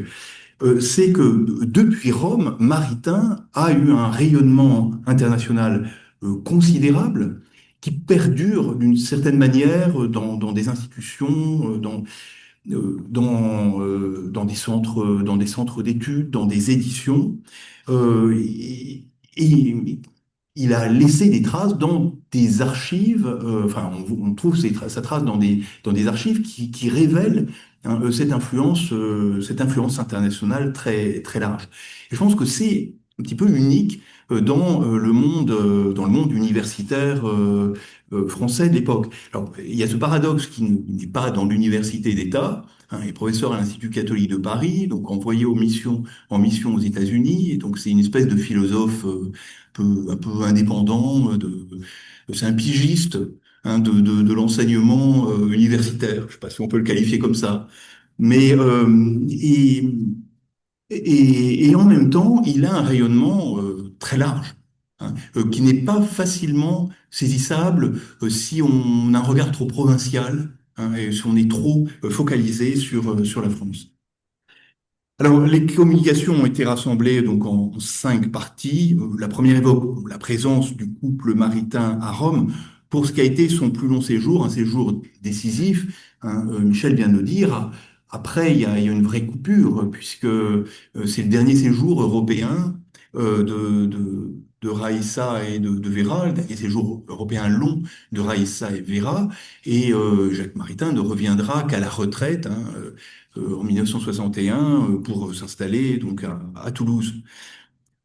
c'est que depuis Rome, Maritain a eu un rayonnement international considérable qui perdure d'une certaine manière dans des institutions, dans des centres d'études, dans des éditions. Et il a laissé des traces dans des archives, on trouve sa trace dans des archives qui révèlent cette influence internationale très, très large. Et je pense que c'est un petit peu unique dans le monde universitaire français de l'époque. Alors, il y a ce paradoxe qui n'est pas dans l'université d'État, est professeur à l'Institut catholique de Paris, donc envoyé en mission aux États-Unis. Et donc c'est une espèce de philosophe un peu indépendant, c'est un pigiste de l'enseignement universitaire. Je ne sais pas si on peut le qualifier comme ça. Mais et en même temps, il a un rayonnement très large, qui n'est pas facilement saisissable si on a un regard trop provincial, et si on est trop focalisé sur la France. Alors, les communications ont été rassemblées donc en 5 parties. La première évoque la présence du couple maritain à Rome pour ce qui a été son plus long séjour, un séjour décisif. Michel vient de le dire. Après, il y a une vraie coupure puisque c'est le dernier séjour européen de Raïssa et de Vera, le dernier séjour européen long de Raïssa et Vera. Et Jacques Maritain ne reviendra qu'à la retraite, en 1961 pour s'installer donc à Toulouse.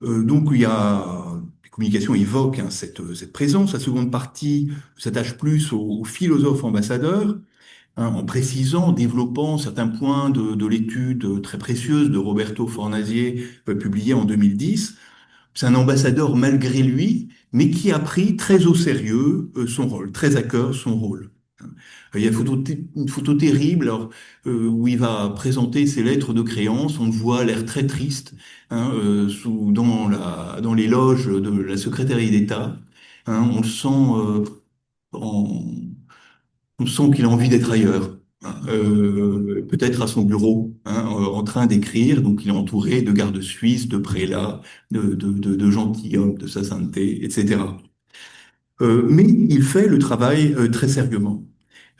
Donc il y a les communications évoquent cette présence. La seconde partie s'attache plus aux philosophes ambassadeurs, en précisant, en développant certains points de l'étude très précieuse de Roberto Fornasier, publiée en 2010. C'est un ambassadeur malgré lui, mais qui a pris très au sérieux son rôle, très à cœur son rôle. Il y a une photo terrible alors, où il va présenter ses lettres de créance. On le voit à l'air très triste dans les loges de la secrétaire d'État. On le sent, en- on sent qu'il a envie d'être ailleurs. Peut-être à son bureau, en train d'écrire. Donc il est entouré de gardes suisses, de prélats, de gentilshommes, de sa sainteté, etc. Mais il fait le travail très sérieusement,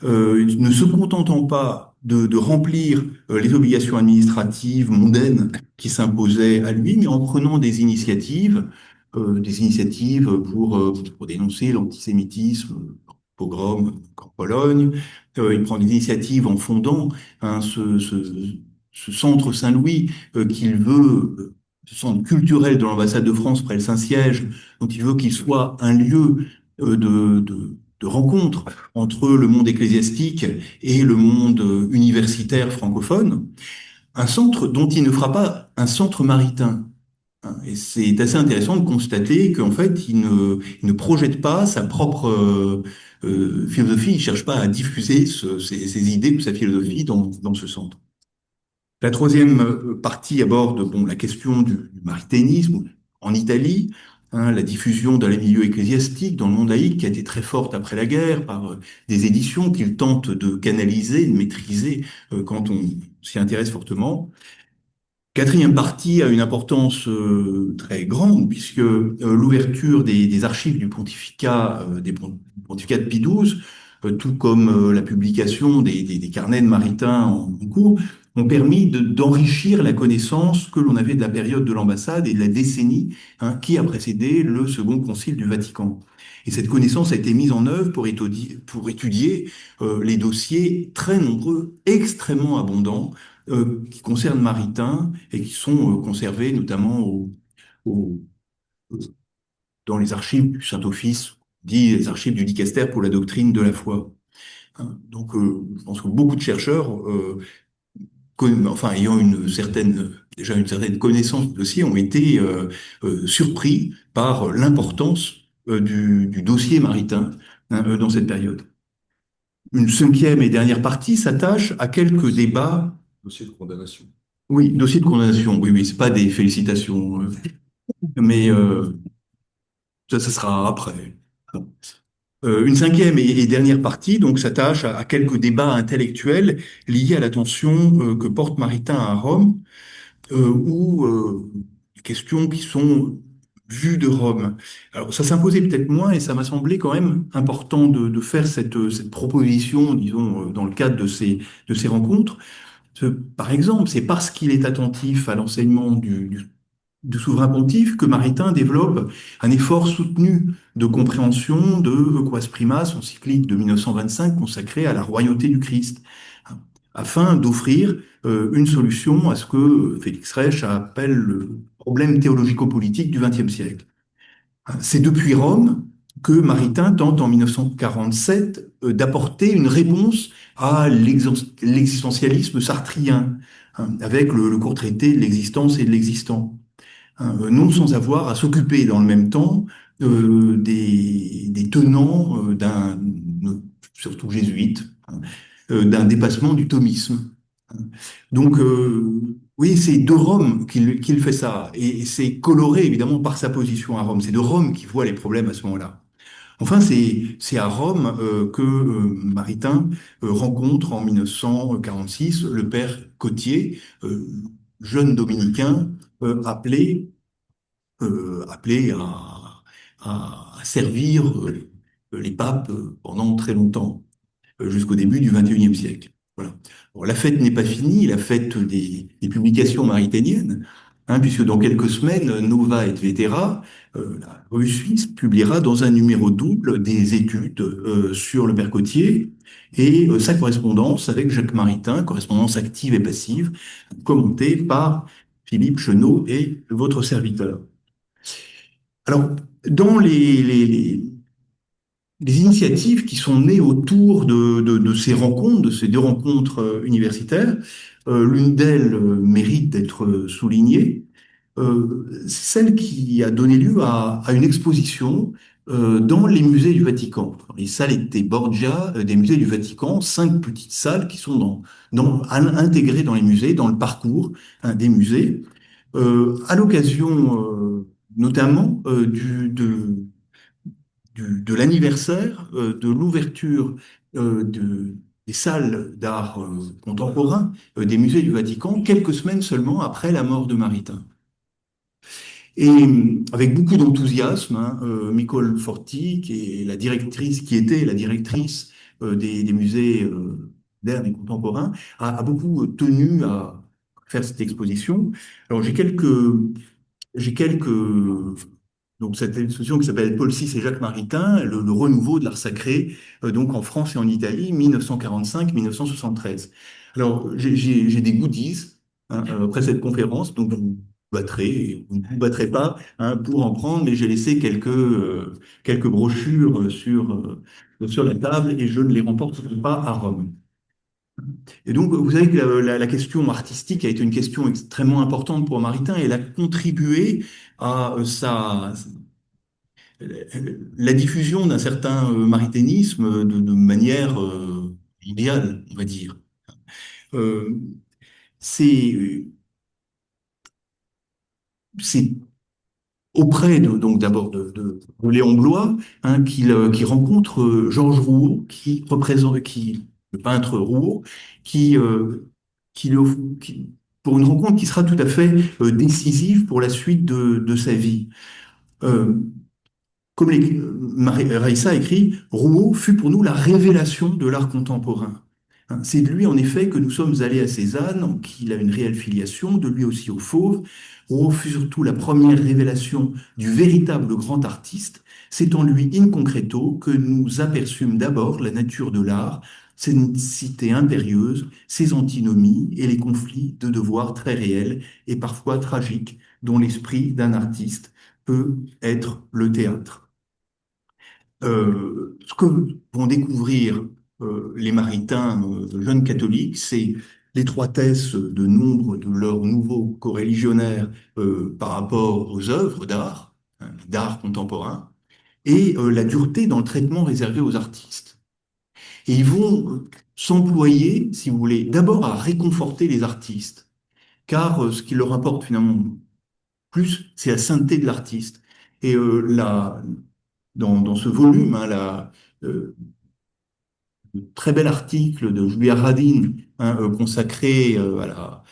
ne se contentant pas de remplir les obligations administratives mondaines qui s'imposaient à lui, mais en prenant des initiatives pour dénoncer l'antisémitisme, pogrom en Pologne. Il prend des initiatives en fondant ce centre Saint-Louis qu'il veut, ce centre culturel de l'ambassade de France près le Saint-Siège, dont il veut qu'il soit un lieu de rencontre entre le monde ecclésiastique et le monde universitaire francophone, un centre dont il ne fera pas un centre maritain. Et c'est assez intéressant de constater qu'en fait, il ne projette pas sa propre philosophie, il ne cherche pas à diffuser ses idées ou sa philosophie dans ce centre. La troisième partie aborde la question du maritainisme en Italie, la diffusion dans les milieux ecclésiastiques, dans le monde laïque, qui a été très forte après la guerre par des éditions qu'il tente de canaliser, de maîtriser quand on s'y intéresse fortement. Quatrième partie a une importance très grande puisque l'ouverture des archives du pontificat, du pontificat de Pie XII, tout comme la publication des carnets de maritains en cours, ont permis d'enrichir la connaissance que l'on avait de la période de l'ambassade et de la décennie qui a précédé le Second Concile du Vatican. Et cette connaissance a été mise en œuvre pour étudier les dossiers très nombreux, extrêmement abondants, qui concernent Maritain et qui sont conservés notamment au- dans les archives du Saint-Office, dit les archives du Dicaster pour la doctrine de la foi. Donc, je pense que beaucoup de chercheurs, ayant déjà une certaine connaissance du dossier, ont été surpris par l'importance du dossier maritain dans cette période. Une cinquième et dernière partie s'attache à quelques débats. Dossier de condamnation. Oui, dossier de condamnation. Oui, oui, c'est pas des félicitations, mais ça sera après. Bon. Une cinquième et dernière partie donc s'attache à quelques débats intellectuels liés à l'attention que porte Maritain à Rome, ou des questions qui sont vues de Rome. Alors ça s'imposait peut-être moins et ça m'a semblé quand même important de faire cette proposition, disons, dans le cadre de ces rencontres. Par exemple, c'est parce qu'il est attentif à l'enseignement du souverain pontife que Maritain développe un effort soutenu de compréhension de Quas Primas, son cyclique de 1925 consacré à la royauté du Christ, afin d'offrir une solution à ce que Félix Reich appelle le problème théologico-politique du XXe siècle. C'est depuis Rome que Maritain tente en 1947 d'apporter une réponse à l'existentialisme sartrien, hein, avec le court traité de l'existence et de l'existant, hein, non sans avoir à s'occuper dans le même temps des tenants surtout jésuites, hein, d'un dépassement du thomisme. Donc, oui, c'est de Rome qu'il fait ça. Et c'est coloré, évidemment, par sa position à Rome. C'est de Rome qu'il voit les problèmes à ce moment-là. Enfin, c'est à Rome que Maritain rencontre en 1946 le père Cotier, jeune dominicain, appelé à servir les papes pendant très longtemps, jusqu'au début du XXIe siècle. Voilà. Alors, la fête n'est pas finie, la fête des publications maritaniennes, hein, puisque dans quelques semaines, Nova et Vetera, la revue suisse, publiera dans un numéro double des études sur le Bercotier et sa correspondance avec Jacques Maritain, correspondance active et passive, commentée par Philippe Chenot et votre serviteur. Alors, dans les initiatives qui sont nées autour de ces rencontres, de ces deux rencontres universitaires, l'une d'elles mérite d'être soulignée. C'est celle qui a donné lieu à une exposition dans les musées du Vatican. Les salles étaient Borgia des musées du Vatican, 5 petites salles qui sont intégrées dans les musées, dans le parcours, hein, des musées, à l'occasion notamment de l'anniversaire de l'ouverture des salles d'art contemporain des musées du Vatican, quelques semaines seulement après la mort de Maritain. Et avec beaucoup d'enthousiasme, hein, Nicole Forti, qui était la directrice des musées modernes et contemporains, a beaucoup tenu à faire cette exposition. Alors j'ai quelques donc cette exposition qui s'appelle Paul VI et Jacques Maritain, le renouveau de l'art sacré, donc en France et en Italie, 1945-1973. Alors j'ai des goodies, hein, après cette conférence, donc vous battrez, vous ne vous battrez pas, hein, pour en prendre, mais j'ai laissé quelques brochures sur la table et je ne les remporterai pas à Rome. Et donc, vous savez que la question artistique a été une question extrêmement importante pour Maritain et elle a contribué à la diffusion d'un certain maritainisme de manière idéale, on va dire. Euh, c'est c'est auprès donc d'abord de Léon Bloy, hein, qui rencontre Georges Rouault, le peintre Rouault, qui, euh, pour une rencontre qui sera tout à fait décisive pour la suite de sa vie. Euh, Comme Raissa écrit, Rouault fut pour nous la révélation de l'art contemporain. Hein, c'est de lui, en effet, que nous sommes allés à Cézanne, en qui il a une réelle filiation, de lui aussi au Fauve. Rouault fut surtout la première révélation du véritable grand artiste. C'est en lui, in concreto, que nous aperçûmes d'abord la nature de l'art, ses nécessités impérieuses, ses antinomies et les conflits de devoirs très réels et parfois tragiques, dont l'esprit d'un artiste peut être le théâtre. Ce que vont découvrir les maritains jeunes catholiques, c'est l'étroitesse de nombre de leurs nouveaux coreligionnaires par rapport aux œuvres d'art, hein, d'art contemporain, et la dureté dans le traitement réservé aux artistes. Et ils vont s'employer, si vous voulez, d'abord à réconforter les artistes, car ce qui leur importe finalement plus, c'est la sainteté de l'artiste. Et dans ce volume, hein, le très bel article de Julia Radin, hein, consacré à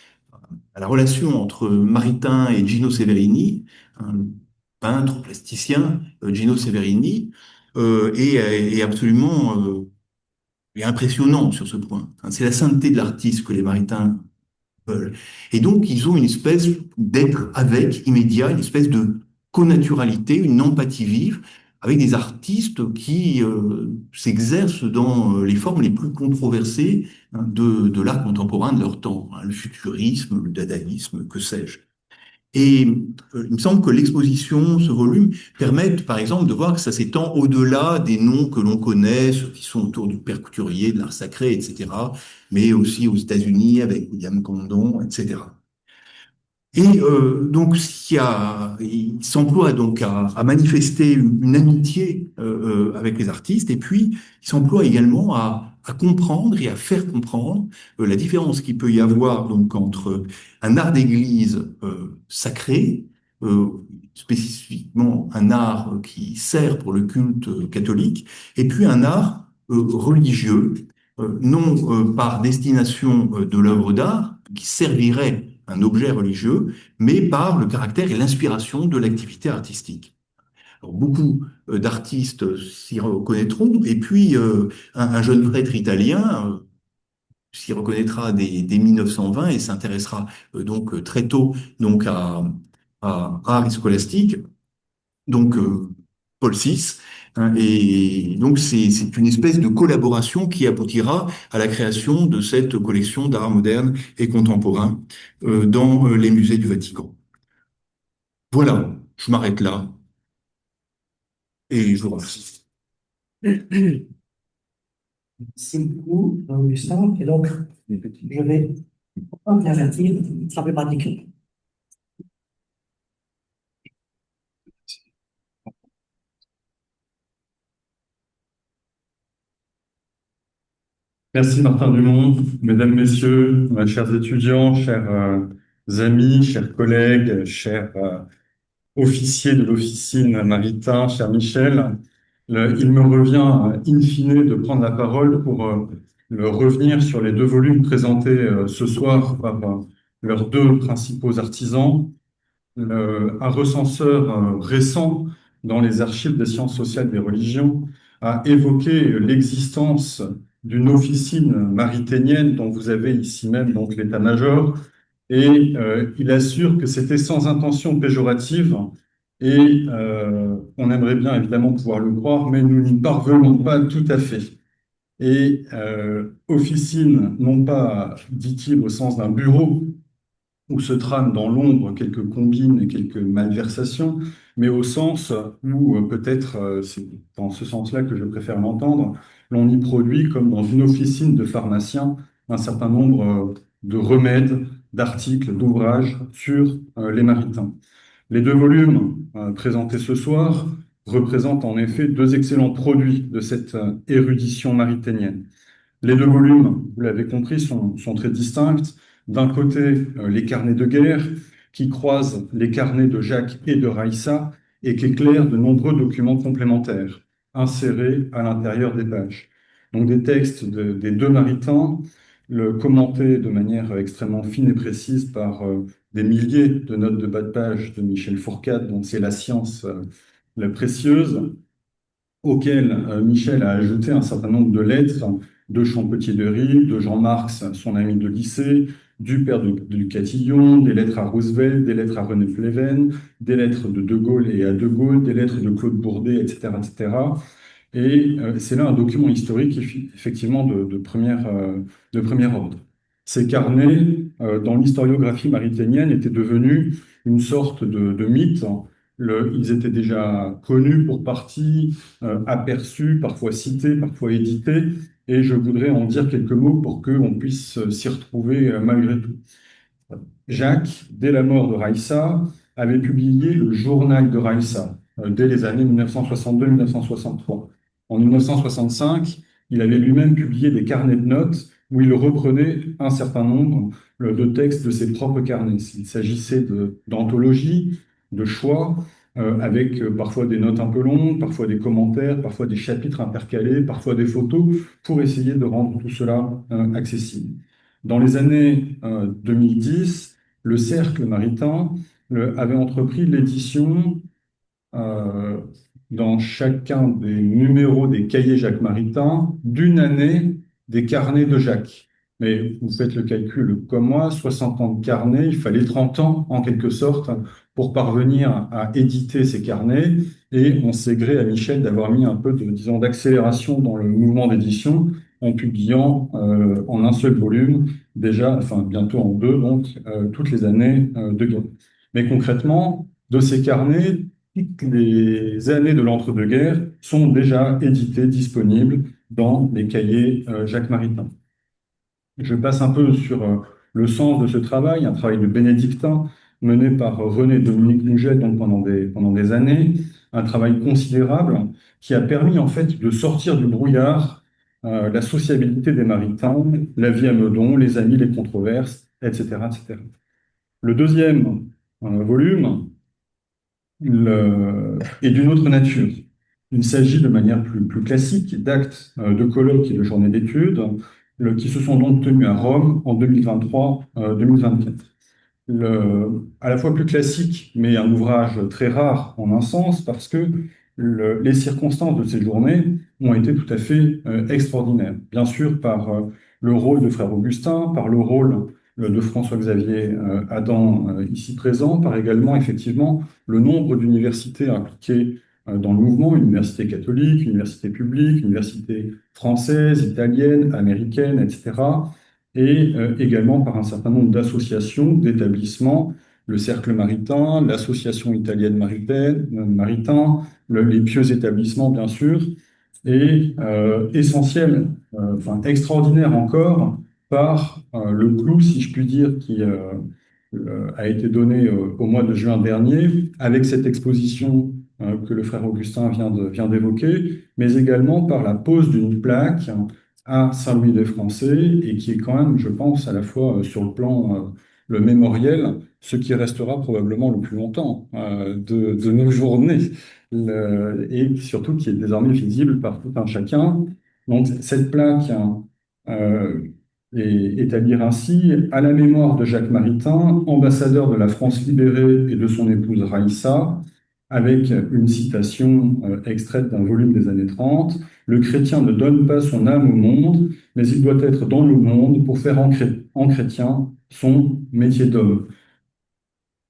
la relation entre Maritain et Gino Severini, un peintre plasticien, Gino Severini, est absolument est impressionnant sur ce point. Hein. C'est la sainteté de l'artiste que les Maritains veulent. Et donc, ils ont une espèce d'être avec immédiat, une espèce de connaturalité, une empathie vive, avec des artistes qui s'exercent dans les formes les plus controversées, hein, de l'art contemporain de leur temps, hein, le futurisme, le dadaïsme, que sais-je. Et il me semble que l'exposition, ce volume, permet par exemple de voir que ça s'étend au-delà des noms que l'on connaît, ceux qui sont autour du père couturier, de l'art sacré, etc., mais aussi aux États-Unis avec William Condon, etc. Et donc, il s'emploie donc à manifester une amitié avec les artistes, et puis il s'emploie également à comprendre et à faire comprendre la différence qu'il peut y avoir donc entre un art d'église sacré, euh, spécifiquement un art qui sert pour le culte catholique, et puis un art religieux, non par destination de l'œuvre d'art, qui servirait un objet religieux, mais par le caractère et l'inspiration de l'activité artistique. Alors, beaucoup d'artistes s'y reconnaîtront, et puis un jeune prêtre italien s'y reconnaîtra dès 1920 et s'intéressera donc très tôt donc à art et scolastique, donc Paul VI. Hein, et donc c'est une espèce de collaboration qui aboutira à la création de cette collection d'art moderne et contemporain dans les musées du Vatican. Voilà, je m'arrête là et je vous remercie. Merci beaucoup, Augustin. Et donc, je vais intervertir, ce sera plus pratique. Merci Martin Dumont, mesdames, messieurs, chers étudiants, chers amis, chers collègues, chers officiers de l'officine Maritain, cher Michel. Il me revient in fine de prendre la parole pour revenir sur les deux volumes présentés ce soir par leurs deux principaux artisans. Un recenseur récent dans les archives des sciences sociales des religions a évoqué l'existence d'une officine marithénienne dont vous avez ici même donc l'état-major, et il assure que c'était sans intention péjorative, et on aimerait bien évidemment pouvoir le croire, mais nous n'y parvenons pas tout à fait. Et officine, non pas, dit-il, au sens d'un bureau, où se trament dans l'ombre quelques combines et quelques malversations, mais au sens où peut-être, c'est dans ce sens-là que je préfère l'entendre, l'on y produit, comme dans une officine de pharmacien, un certain nombre de remèdes, d'articles, d'ouvrages sur les maritains. Les deux volumes présentés ce soir représentent en effet deux excellents produits de cette érudition marithénienne. Les deux volumes, vous l'avez compris, sont très distincts. D'un côté, les carnets de guerre qui croisent les carnets de Jacques et de Raïssa et qui éclairent de nombreux documents complémentaires insérés à l'intérieur des pages. Donc des textes des deux maritains, commentés de manière extrêmement fine et précise par des milliers de notes de bas de page de Michel Fourcade, dont c'est la science la précieuse, auquel Michel a ajouté un certain nombre de lettres de Champetier-de-Rive, de Jean Marx, son ami de lycée, du père du Catillon, des lettres à Roosevelt, des lettres à René Pleven, des lettres de De Gaulle et à De Gaulle, des lettres de Claude Bourdet, etc., etc. Et c'est là un document historique effectivement de premier ordre. Ces carnets, dans l'historiographie marithénienne, étaient devenus une sorte de mythe. Ils étaient déjà connus pour partie, aperçus, parfois cités, parfois édités, et je voudrais en dire quelques mots pour qu'on puisse s'y retrouver malgré tout. Jacques, dès la mort de Raïssa, avait publié le journal de Raïssa, dès les années 1962-1963. En 1965, il avait lui-même publié des carnets de notes où il reprenait un certain nombre de textes de ses propres carnets. Il s'agissait d'anthologies, de choix, avec parfois des notes un peu longues, parfois des commentaires, parfois des chapitres intercalés, parfois des photos, pour essayer de rendre tout cela accessible. Dans les années 2010, le Cercle Maritain avait entrepris l'édition dans chacun des numéros des cahiers Jacques Maritain d'une année des carnets de Jacques. Mais vous faites le calcul comme moi, 60 ans de carnet, il fallait 30 ans en quelque sorte pour parvenir à éditer ces carnets, et on s'est gré à Michel d'avoir mis un peu disons, d'accélération dans le mouvement d'édition en publiant en un seul volume, déjà, enfin bientôt en deux, donc toutes les années de guerre. Mais concrètement, de ces carnets, toutes les années de l'entre-deux-guerres sont déjà éditées, disponibles dans les cahiers Jacques Maritain. Je passe un peu sur le sens de ce travail, un travail de bénédictin mené par René Dominique Nouget donc pendant des années, un travail considérable qui a permis en fait de sortir du brouillard la sociabilité des maritains, la vie à Meudon, les amis, les controverses, etc., etc. Le deuxième volume est d'une autre nature. Il s'agit de manière plus classique d'actes de colloques et de journées d'études qui se sont donc tenus à Rome en 2023-2024. À la fois plus classique, mais un ouvrage très rare en un sens, parce que les circonstances de ces journées ont été tout à fait extraordinaires. Bien sûr, par le rôle de frère Augustin, par le rôle de François-Xavier Adam ici présent, par également effectivement le nombre d'universités impliquées dans le mouvement, université catholique, université publique, université française, italienne, américaine, etc. Et également par un certain nombre d'associations, d'établissements, le Cercle Maritain, l'Association italienne Maritain, les pieux établissements, bien sûr, et essentiel, enfin extraordinaire encore, par le clou, si je puis dire, qui a été donné au mois de juin dernier, avec cette exposition que le frère Augustin vient d'évoquer, mais également par la pose d'une plaque à Saint-Louis-des-Français, et qui est quand même, je pense, à la fois sur le plan le mémoriel, ce qui restera probablement le plus longtemps de nos journées, et surtout qui est désormais visible par tout un chacun. Donc cette plaque euh, est établie ainsi à la mémoire de Jacques Maritain, ambassadeur de la France libérée et de son épouse Raïssa, avec une citation extraite d'un volume des années 30. Le chrétien ne donne pas son âme au monde, mais il doit être dans le monde pour faire en chrétien son métier d'homme.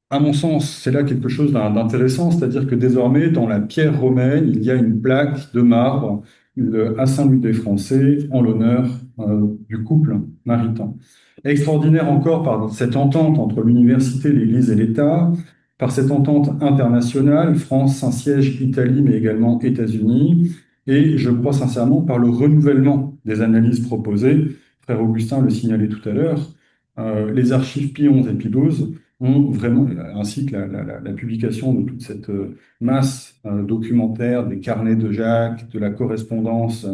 À mon sens, c'est là quelque chose d'intéressant, c'est-à-dire que désormais, dans la pierre romaine, il y a une plaque de marbre à Saint-Louis-des-Français en l'honneur du couple maritain. Extraordinaire encore par cette entente entre l'université, l'Église et l'État, par cette entente internationale, France, Saint-Siège, Italie, mais également États-Unis, et je crois sincèrement par le renouvellement des analyses proposées. Frère Augustin le signalait tout à l'heure, les archives Pie XI et Pie XII ont vraiment, ainsi que la publication de toute cette masse documentaire, des carnets de Jacques, de la correspondance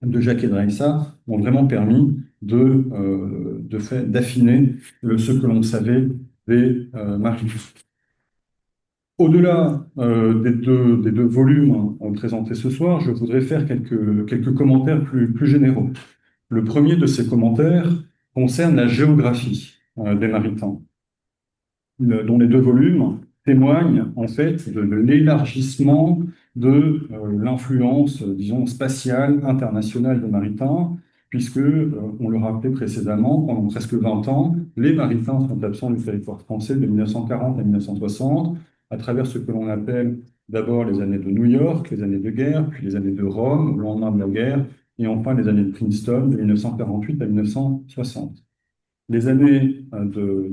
de Jacques et de Raïssa, ont vraiment permis d'affiner ce que l'on savait des martyrs. Au-delà des deux volumes présentés ce soir, je voudrais faire quelques commentaires plus généraux. Le premier de ces commentaires concerne la géographie des maritains, dont les deux volumes témoignent en fait de l'élargissement de l'influence, disons, spatiale internationale de Maritain, puisque, on le rappelait précédemment, pendant presque 20 ans, les Maritains sont absents du territoire français de 1940 à 1960, à travers ce que l'on appelle d'abord les années de New York, les années de guerre, puis les années de Rome, au lendemain de la guerre, et enfin les années de Princeton, de 1948 à 1960. Les années de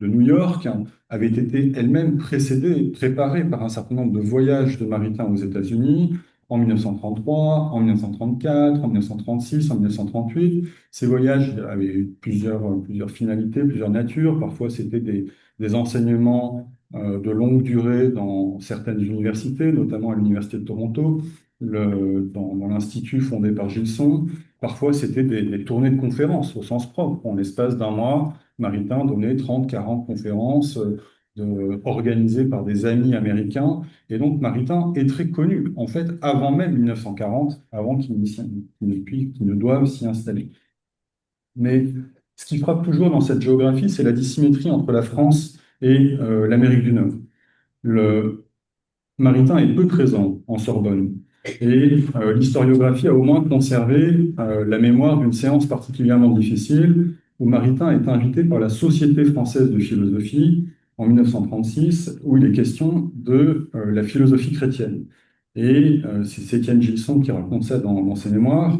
New York avaient été elles-mêmes précédées, préparées par un certain nombre de voyages de maritains aux États-Unis en 1933, en 1934, en 1936, en 1938. Ces voyages avaient plusieurs finalités, plusieurs natures. Parfois, c'était des enseignements de longue durée dans certaines universités, notamment à l'Université de Toronto, dans l'Institut fondé par Gilson. Parfois, c'était des tournées de conférences au sens propre. En l'espace d'un mois, Maritain donnait 30, 40 conférences organisées par des amis américains. Et donc, Maritain est très connu, en fait, avant même 1940, avant qu'il ne doive s'y installer. Mais ce qui frappe toujours dans cette géographie, c'est la dissymétrie entre la France et l'Amérique du Nord. Le Maritain est peu présent en Sorbonne. Et l'historiographie a au moins conservé la mémoire d'une séance particulièrement difficile où Maritain est invité par la Société française de philosophie en 1936, où il est question de la philosophie chrétienne. Et c'est Étienne Gilson qui raconte ça dans ses mémoires.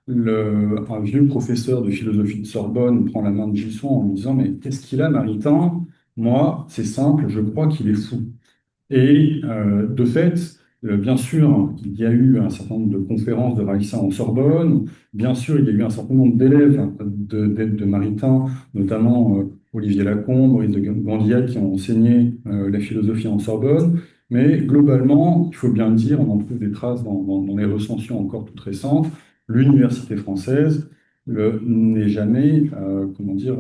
Un vieux professeur de philosophie de Sorbonne prend la main de Gilson en lui disant « Mais qu'est-ce qu'il a, Maritain ? Moi, c'est simple, je crois qu'il est fou. Et de fait, bien sûr, il y a eu un certain nombre de conférences de Raïssa en Sorbonne. Bien sûr, il y a eu un certain nombre d'élèves de Maritain, notamment Olivier Lacombe, Maurice de Gandillac, qui ont enseigné la philosophie en Sorbonne. Mais globalement, il faut bien le dire, on en trouve des traces dans les recensions encore toutes récentes. L'université française n'est jamais, comment dire,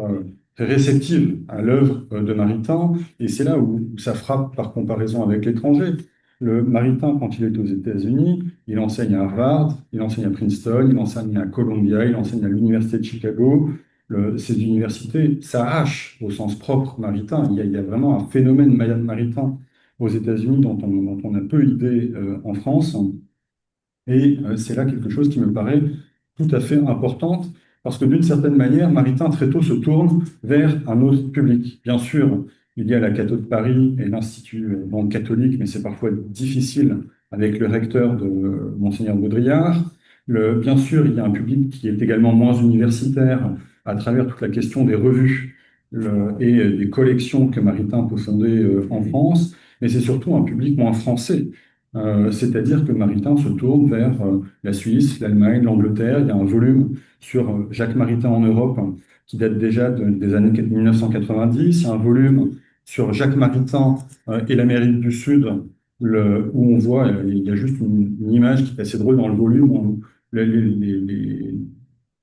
très réceptive à l'œuvre de Maritain. Et c'est là où ça frappe par comparaison avec l'étranger. Le Maritain, quand il est aux États-Unis, il enseigne à Harvard, il enseigne à Princeton, il enseigne à Columbia, il enseigne à l'Université de Chicago. Ces universités, ça hache au sens propre Maritain. Il y a vraiment un phénomène maritain aux États-Unis dont on a peu idée en France. Et c'est là quelque chose qui me paraît tout à fait importante, parce que d'une certaine manière, Maritain très tôt se tourne vers un autre public. Bien sûr, il y a la Catho de Paris et l'Institut catholique, mais c'est parfois difficile avec le recteur de Monseigneur Baudrillard. Bien sûr, il y a un public qui est également moins universitaire à travers toute la question des revues et des collections que Maritain peut fonder en France, mais c'est surtout un public moins français. C'est-à-dire que Maritain se tourne vers la Suisse, l'Allemagne, l'Angleterre. Il y a un volume sur Jacques Maritain en Europe qui date déjà des années 1990. Il y a un volume sur Jacques Maritain et l'Amérique du Sud, où on voit, il y a juste une image qui est assez drôle dans le volume, où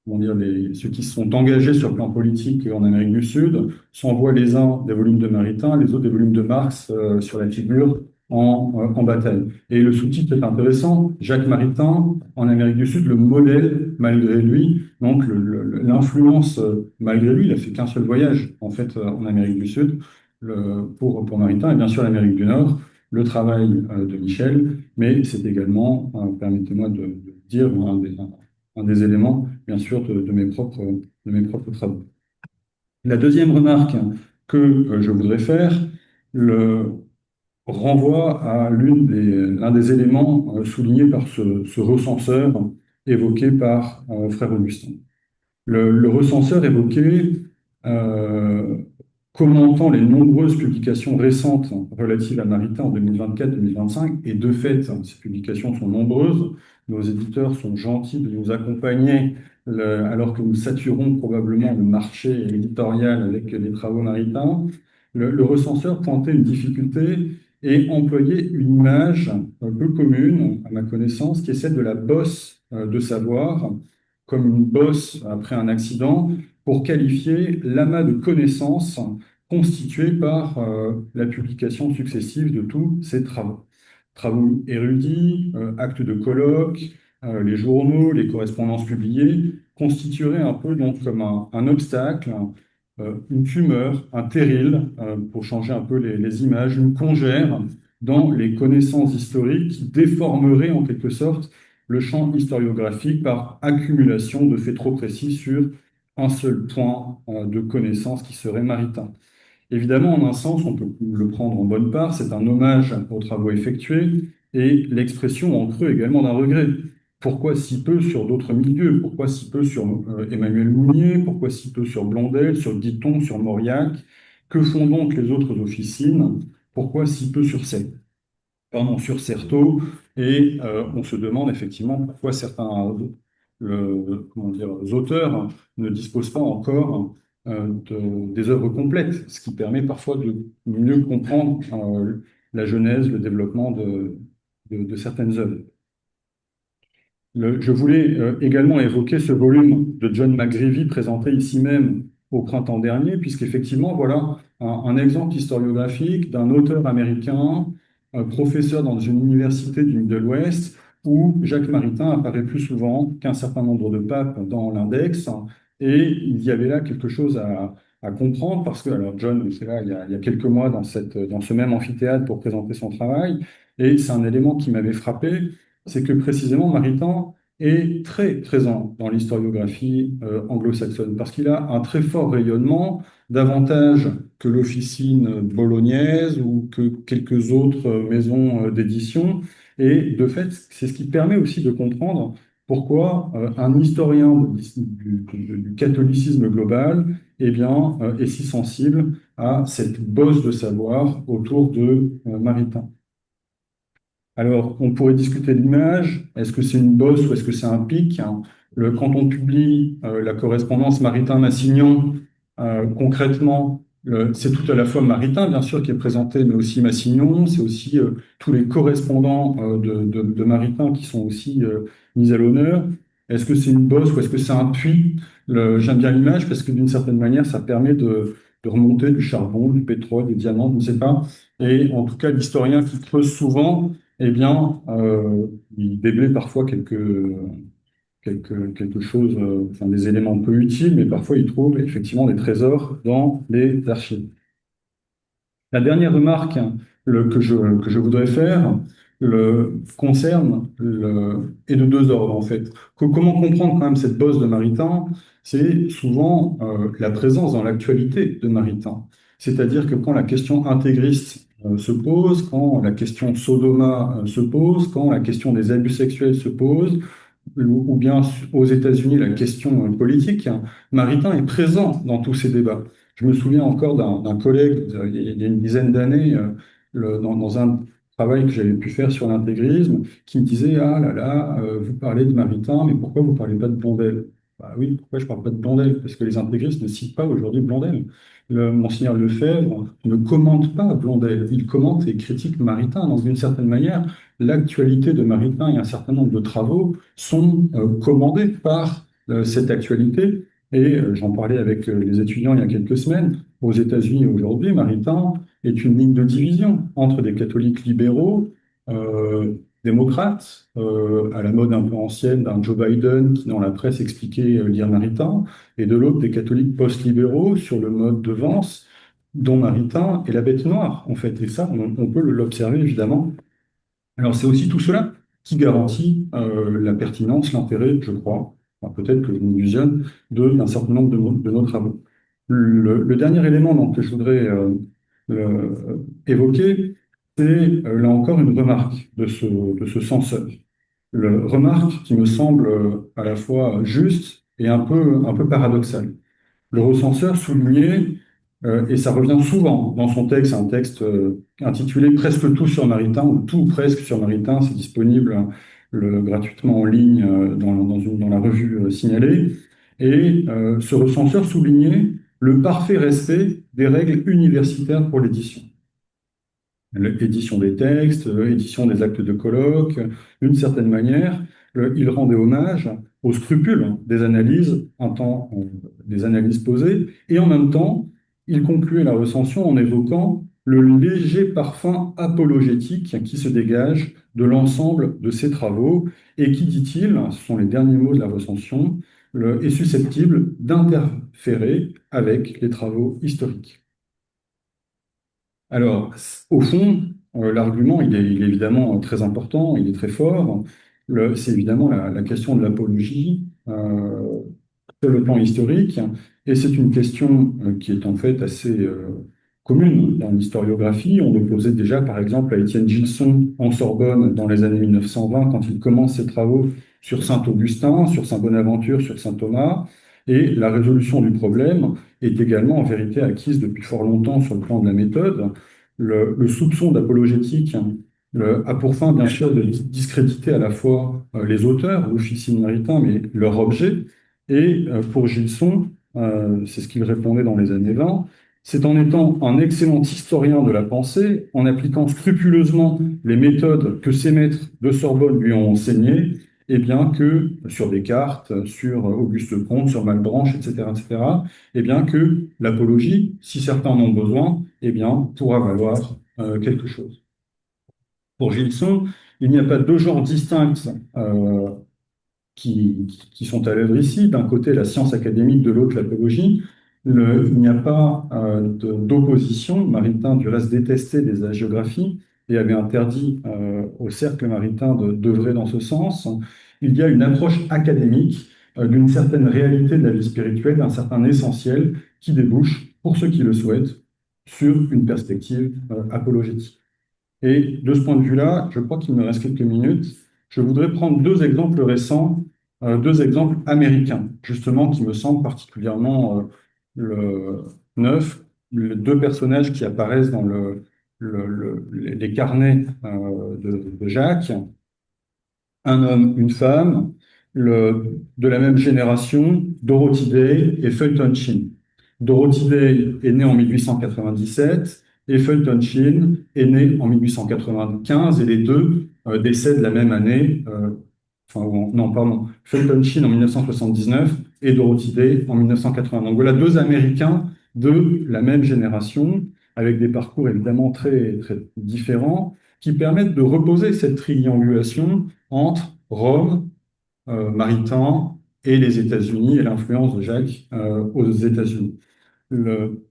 comment dire, ceux qui se sont engagés sur le plan politique en Amérique du Sud s'envoient les uns des volumes de Maritain, les autres des volumes de Marx sur la figure en bataille. Et le sous-titre est intéressant, Jacques Maritain, en Amérique du Sud, le modèle malgré lui, donc l'influence malgré lui, il a fait qu'un seul voyage en fait en Amérique du Sud pour Maritain, et bien sûr l'Amérique du Nord, le travail de Michel, mais c'est également, permettez-moi de dire, un des éléments, bien sûr, de mes propres travaux. La deuxième remarque que je voudrais faire renvoie à l'un des éléments soulignés par ce recenseur évoqué par Frère Augustin. Le recenseur évoquait, euh, commentant les nombreuses publications récentes relatives à Maritain en 2024-2025, et de fait, ces publications sont nombreuses. Nos éditeurs sont gentils de nous accompagner alors que nous saturons probablement le marché éditorial avec les travaux maritains. Le recenseur pointait une difficulté et employait une image un peu commune, à ma connaissance, qui est celle de la bosse de savoir, comme une bosse après un accident, pour qualifier l'amas de connaissances constitué par la publication successive de tous ces travaux. Travaux érudits, actes de colloques, les journaux, les correspondances publiées, constitueraient un peu donc comme un obstacle, une tumeur, un terril, pour changer un peu les images, une congère dans les connaissances historiques qui déformeraient en quelque sorte le champ historiographique par accumulation de faits trop précis sur un seul point de connaissance qui serait maritain. Évidemment, en un sens, on peut le prendre en bonne part, c'est un hommage aux travaux effectués et l'expression en creux également d'un regret. Pourquoi si peu sur d'autres milieux? Pourquoi si peu sur Emmanuel Mounier? Pourquoi si peu sur Blondel, sur Guiton, sur Mauriac? Que font donc les autres officines? Pourquoi si peu sur sur Certeau? Et on se demande effectivement pourquoi certains comment dire, auteurs ne disposent pas encore des œuvres complètes, ce qui permet parfois de mieux comprendre la genèse, le développement de certaines œuvres. Je voulais également évoquer ce volume de John McGreevy présenté ici même au printemps dernier, puisqu'effectivement, voilà un exemple historiographique d'un auteur américain, professeur dans une université du Middle West, où Jacques Maritain apparaît plus souvent qu'un certain nombre de papes dans l'index. Et il y avait là quelque chose à comprendre, parce que, alors John était là il y a quelques mois dans ce même amphithéâtre pour présenter son travail, et c'est un élément qui m'avait frappé, c'est que précisément Maritain est très présent dans l'historiographie anglo-saxonne parce qu'il a un très fort rayonnement, davantage que l'officine bolognaise ou que quelques autres maisons d'édition. Et de fait, c'est ce qui permet aussi de comprendre pourquoi un historien du catholicisme global eh bien, est si sensible à cette bosse de savoir autour de Maritain. Alors, on pourrait discuter de l'image. Est-ce que c'est une bosse ou est-ce que c'est un pic, hein? Quand on publie la correspondance Maritain-Massignon, concrètement, c'est tout à la fois Maritain, bien sûr, qui est présenté, mais aussi Massignon. C'est aussi tous les correspondants de Maritain qui sont aussi mis à l'honneur. Est-ce que c'est une bosse ou est-ce que c'est un puits? J'aime bien l'image parce que d'une certaine manière, ça permet de remonter du charbon, du pétrole, du diamant, je ne sais pas. Et en tout cas, l'historien qui creuse souvent, eh bien, il déblaye parfois quelque chose, enfin, des éléments peu utiles, mais parfois il trouve effectivement des trésors dans les archives. La dernière remarque, hein, que je voudrais faire est de deux ordres en fait. Comment comprendre quand même cette bosse de Maritain? C'est souvent la présence dans l'actualité de Maritain. C'est-à-dire que quand la question intégriste se pose, quand la question Sodoma se pose, quand la question des abus sexuels se pose, ou bien aux États-Unis la question politique, hein, Maritain est présent dans tous ces débats. Je me souviens encore d'un collègue, il y a une dizaine d'années, dans un travail que j'avais pu faire sur l'intégrisme, qui me disait, ah là là, vous parlez de Maritain, mais pourquoi vous ne parlez pas de Blondel? Bah oui, pourquoi je ne parle pas de Blondel? Parce que les intégristes ne citent pas aujourd'hui Blondel. Monseigneur Lefebvre ne commente pas Blondel, il commente et critique Maritain. Donc d'une certaine manière, l'actualité de Maritain et un certain nombre de travaux sont commandés par cette actualité. Et j'en parlais avec les étudiants il y a quelques semaines. Aux États-Unis aujourd'hui, Maritain est une ligne de division entre des catholiques libéraux, démocrates, à la mode un peu ancienne d'un Joe Biden qui dans la presse expliquait lire Maritain, et de l'autre des catholiques post-libéraux sur le mode de Vance, dont Maritain est la bête noire, en fait. Et ça, on peut l'observer évidemment. Alors c'est aussi tout cela qui garantit la pertinence, l'intérêt, je crois, enfin, peut-être que je m'illusionne, d'un certain nombre de nos travaux. Le dernier élément donc, que je voudrais évoquer, c'est là encore une remarque de ce censeur. Remarque qui me semble à la fois juste et un peu paradoxale. Le recenseur soulignait, et ça revient souvent dans son texte, un texte intitulé Presque tout sur Maritain, ou tout presque sur Maritain, c'est disponible gratuitement en ligne dans la revue signalée. Et ce recenseur soulignait le parfait respect des règles universitaires pour l'édition. L'édition des textes, édition des actes de colloque, d'une certaine manière, il rendait hommage aux scrupules des analyses, des analyses posées, et en même temps, il concluait la recension en évoquant le léger parfum apologétique qui se dégage de l'ensemble de ses travaux et qui, dit-il, ce sont les derniers mots de la recension, est susceptible d'interférer avec les travaux historiques. Alors, au fond, l'argument, il est évidemment très important, il est très fort. C'est évidemment la question de l'apologie sur le plan historique, et c'est une question qui est en fait assez commune dans l'historiographie. On le posait déjà, par exemple, à Étienne Gilson en Sorbonne dans les années 1920, quand il commence ses travaux sur Saint-Augustin, sur Saint-Bonaventure, sur Saint-Thomas. Et la résolution du problème est également en vérité acquise depuis fort longtemps sur le plan de la méthode. Le soupçon d'apologétique a pour fin, bien sûr, de discréditer à la fois les auteurs, l'officine Maritain, mais leur objet. Et pour Gilson, c'est ce qu'il répondait dans les années 20, c'est en étant un excellent historien de la pensée, en appliquant scrupuleusement les méthodes que ses maîtres de Sorbonne lui ont enseignées, et bien que sur Descartes, sur Auguste Comte, sur Malebranche, etc., et bien que l'apologie, si certains en ont besoin, eh bien, pourra valoir quelque chose. Pour Gilson, il n'y a pas deux genres distincts qui sont à l'œuvre ici. D'un côté, la science académique, de l'autre, l'apologie. Il n'y a pas d'opposition. Maritain, du reste, détestait les hagiographies et avait interdit au cercle maritain d'œuvrer dans ce sens. Il y a une approche académique d'une certaine réalité de la vie spirituelle, d'un certain essentiel qui débouche, pour ceux qui le souhaitent, sur une perspective apologétique. Et de ce point de vue-là, je crois qu'il me reste quelques minutes. Je voudrais prendre deux exemples récents, deux exemples américains, justement, qui me semblent particulièrement neufs deux personnages qui apparaissent dans les carnets de Jacques, un homme, une femme, de la même génération, Dorothy Day et Fulton Sheen. Dorothy Day est née en 1897 et Fulton Sheen est né en 1895 et les deux décèdent la même année. Non, pardon, Fulton Sheen en 1979 et Dorothy Day en 1980. Donc voilà deux Américains de la même génération, avec des parcours évidemment très, très différents, qui permettent de reposer cette triangulation entre Rome, Maritain et les États-Unis et l'influence de Jacques aux États-Unis.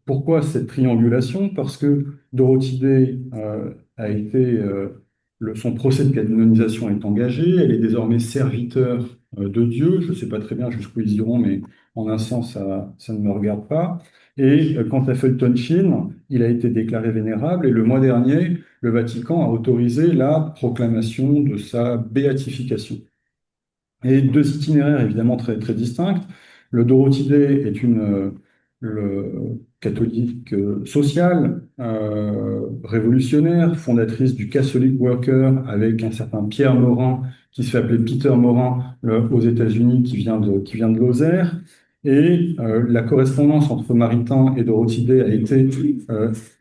Pourquoi cette triangulation? Parce que Dorothy Day a été, son procès de canonisation est engagé, elle est désormais serviteur de Dieu. Je ne sais pas très bien jusqu'où ils iront, mais en un sens, ça ne me regarde pas. Et quant à Fulton Sheen, il a été déclaré vénérable et le mois dernier, le Vatican a autorisé la proclamation de sa béatification. Et deux itinéraires évidemment très, très distincts. Le Dorothy Day est le catholique sociale, révolutionnaire, fondatrice du Catholic Worker avec un certain Pierre Morin qui se fait appeler Peter Morin aux États-Unis qui vient de Lozère. Et la correspondance entre Maritain et Dorothy Day a été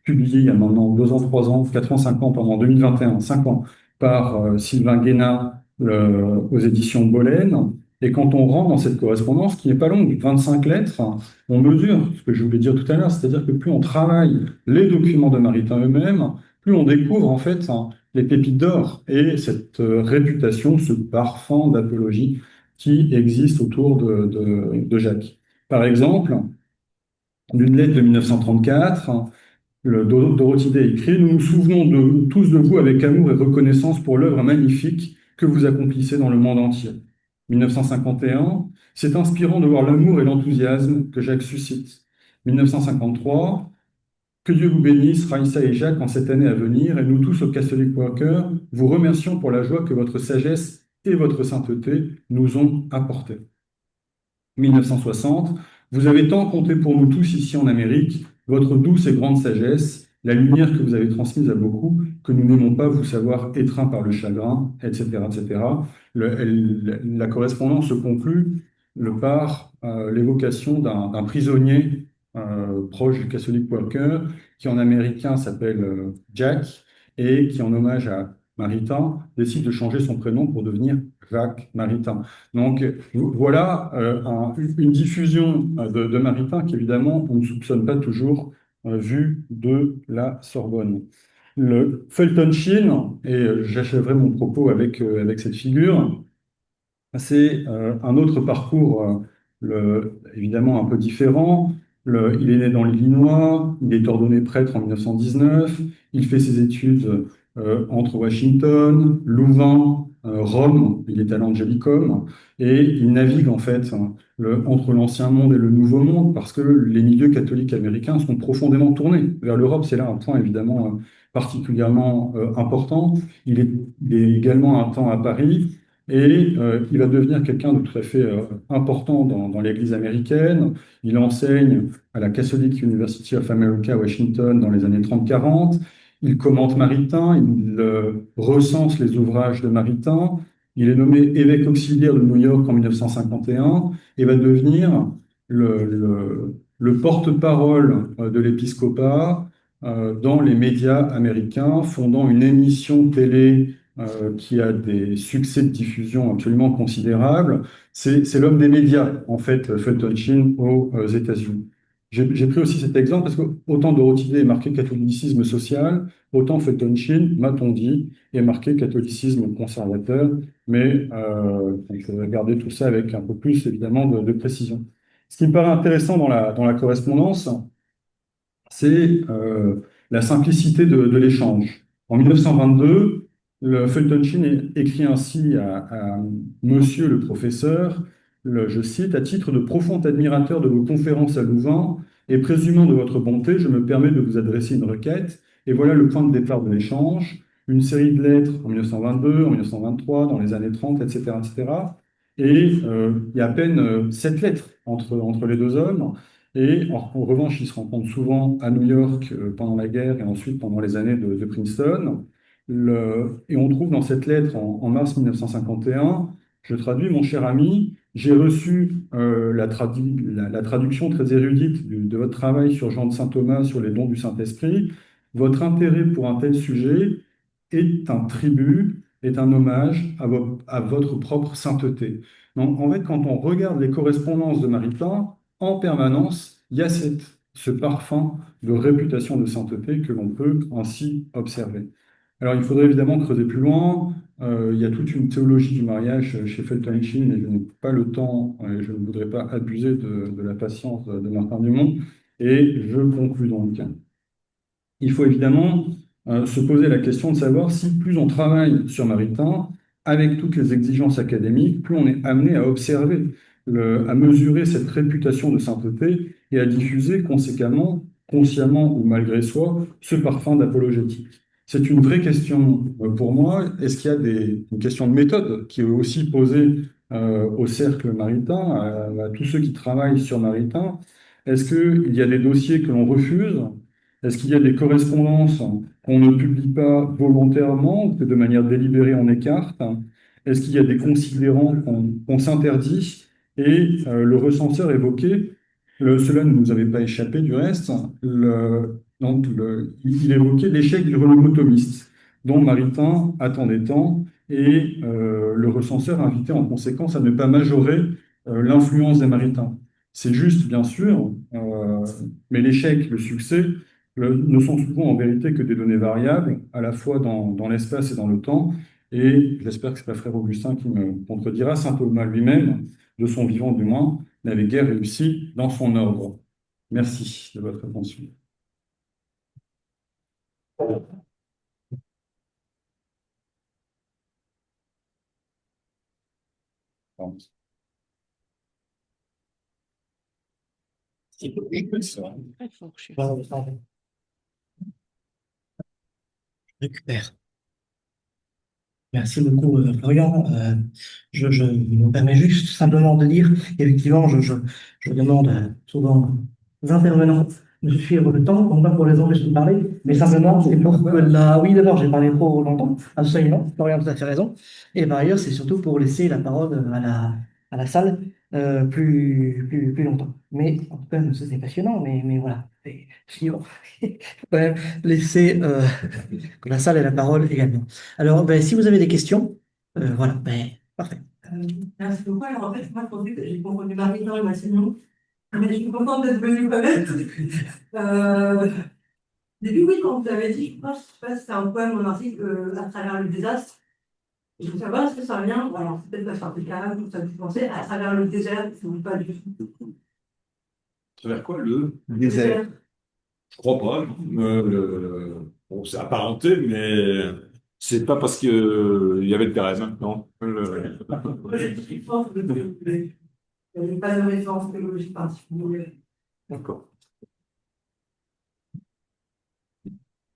publiée il y a maintenant 2 ans, 3 ans, 4 ans, 5 ans, pendant 2021, 5 ans, par Sylvain Guénat aux éditions Bollen. Et quand on rentre dans cette correspondance, qui n'est pas longue, 25 lettres, on mesure ce que je voulais dire tout à l'heure, c'est-à-dire que plus on travaille les documents de Maritain eux-mêmes, plus on découvre en fait les pépites d'or et cette réputation, ce parfum d'apologie qui existe autour de Jacques. Par exemple, d'une lettre de 1934, Dorothy Day écrit: Nous nous souvenons tous de vous avec amour et reconnaissance pour l'œuvre magnifique que vous accomplissez dans le monde entier. 1951, c'est inspirant de voir l'amour et l'enthousiasme que Jacques suscite. 1953, que Dieu vous bénisse, Raïssa et Jacques, en cette année à venir, et nous tous au Catholic Worker, vous remercions pour la joie que votre sagesse et votre sainteté nous ont apportée. 1960, vous avez tant compté pour nous tous ici en Amérique, votre douce et grande sagesse, la lumière que vous avez transmise à beaucoup, que nous n'aimons pas vous savoir étreints par le chagrin, etc., etc. La correspondance se conclut par l'évocation d'un prisonnier proche du Catholic Worker, qui en américain s'appelle Jack, et qui en hommage à Maritain décide de changer son prénom pour devenir Jacques Maritain. Donc voilà une diffusion de Maritain qu'évidemment on ne soupçonne pas toujours vu de la Sorbonne. Le Fulton Sheen, et j'achèverai mon propos avec cette figure, c'est un autre parcours évidemment un peu différent. Il est né dans l'Illinois, il est ordonné prêtre en 1919, il fait ses études entre Washington, Louvain, Rome, il est à l'Angelicum, et il navigue en fait entre l'Ancien Monde et le Nouveau Monde parce que les milieux catholiques américains sont profondément tournés vers l'Europe. C'est là un point évidemment particulièrement important. Il est également un temps à Paris. Et il va devenir quelqu'un de tout à fait important dans l'Église américaine. Il enseigne à la Catholic University of America à Washington dans les années 30-40. Il commente Maritain, il recense les ouvrages de Maritain. Il est nommé évêque auxiliaire de New York en 1951 et va devenir le porte-parole de l'épiscopat dans les médias américains, fondant une émission télé qui a des succès de diffusion absolument considérables. C'est l'homme des médias, en fait, Fulton Sheen aux États-Unis. J'ai pris aussi cet exemple parce que autant Dorothy Day est marqué catholicisme social, autant Fulton Sheen, m'a-t-on dit, est marqué catholicisme conservateur, mais je vais regarder tout ça avec un peu plus, évidemment, de précision. Ce qui me paraît intéressant dans la correspondance, c'est la simplicité de l'échange. En 1922, le Fulton Sheen écrit ainsi à Monsieur le professeur, je cite: À titre de profond admirateur de vos conférences à Louvain et présumant de votre bonté, je me permets de vous adresser une requête. Et voilà le point de départ de l'échange. Une série de lettres en 1922, en 1923, dans les années 30, etc., etc. Et il y a à peine 7 lettres entre les deux hommes. Et en revanche, ils se rencontrent souvent à New York pendant la guerre et ensuite pendant les années de Princeton. Et on trouve dans cette lettre en mars 1951, je traduis, mon cher ami, j'ai reçu la traduction très érudite de votre travail sur Jean de Saint-Thomas, sur les dons du Saint-Esprit. Votre intérêt pour un tel sujet est un tribut, est un hommage à votre propre sainteté. Donc, en fait, quand on regarde les correspondances de Maritain, en permanence, il y a ce parfum de réputation de sainteté que l'on peut ainsi observer. Alors, il faudrait évidemment creuser plus loin. Il y a toute une théologie du mariage chez Fulton Sheen, et je n'ai pas le temps, et je ne voudrais pas abuser de la patience de Martin Dumont. Et je conclus donc. Il faut évidemment se poser la question de savoir si plus on travaille sur Maritain, avec toutes les exigences académiques, plus on est amené à observer, à mesurer cette réputation de sainteté et à diffuser conséquemment, consciemment ou malgré soi, ce parfum d'apologétique. C'est une vraie question pour moi. Est-ce qu'il y a une question de méthode qui est aussi posée au cercle maritain, à tous ceux qui travaillent sur Maritain? Est-ce qu'il y a des dossiers que l'on refuse? Est-ce qu'il y a des correspondances qu'on ne publie pas volontairement ou que de manière délibérée on écarte? Est-ce qu'il y a des considérants qu'on s'interdit? Et le recenseur évoquait, cela ne nous avait pas échappé du reste, il évoquait l'échec du lobotomiste, dont Maritain attendait tant, et le recenseur invitait en conséquence à ne pas majorer l'influence des Maritains. C'est juste, bien sûr, mais l'échec, le succès, ne sont souvent en vérité que des données variables, à la fois dans l'espace et dans le temps. Et j'espère que c'est pas frère Augustin qui me contredira, saint Thomas lui-même, de son vivant du moins, n'avait guère réussi dans son ordre. Merci de votre attention. Pardon. Récupère. Merci beaucoup, Florian. Je me permets juste simplement de dire, effectivement, je demande souvent aux intervenants de suivre le temps, non pas pour les empêcher de parler, mais simplement c'est pour que la... Oui, d'abord, j'ai parlé trop longtemps, absolument, Florian a tout à fait raison. Et par ailleurs, c'est surtout pour laisser la parole à la salle plus longtemps. Mais en tout cas, c'était passionnant, mais voilà, c'est chiant. Quand même, laisser que la salle ait la parole également. Alors, ben, si vous avez des questions, voilà, ben, parfait. Merci beaucoup. Alors, en fait, moi, je pensais que j'ai confondu Marie-Laure et Massignon, mais je suis contente d'être venue quand même. Euh, Début, oui, quand vous avez dit, je sais pas si c'est un poème ou un article à travers le désastre. Je veux savoir, est-ce que ça vient, alors peut-être que c'est un peu carré, ça vous pensez, à travers le désert, ou pas du tout. À travers quoi, le Désert. Je crois pas. Bon, c'est apparenté, mais c'est pas parce que il y avait de carême, non. Moi, je pense que il n'y a pas de référence théologique particulière. D'accord.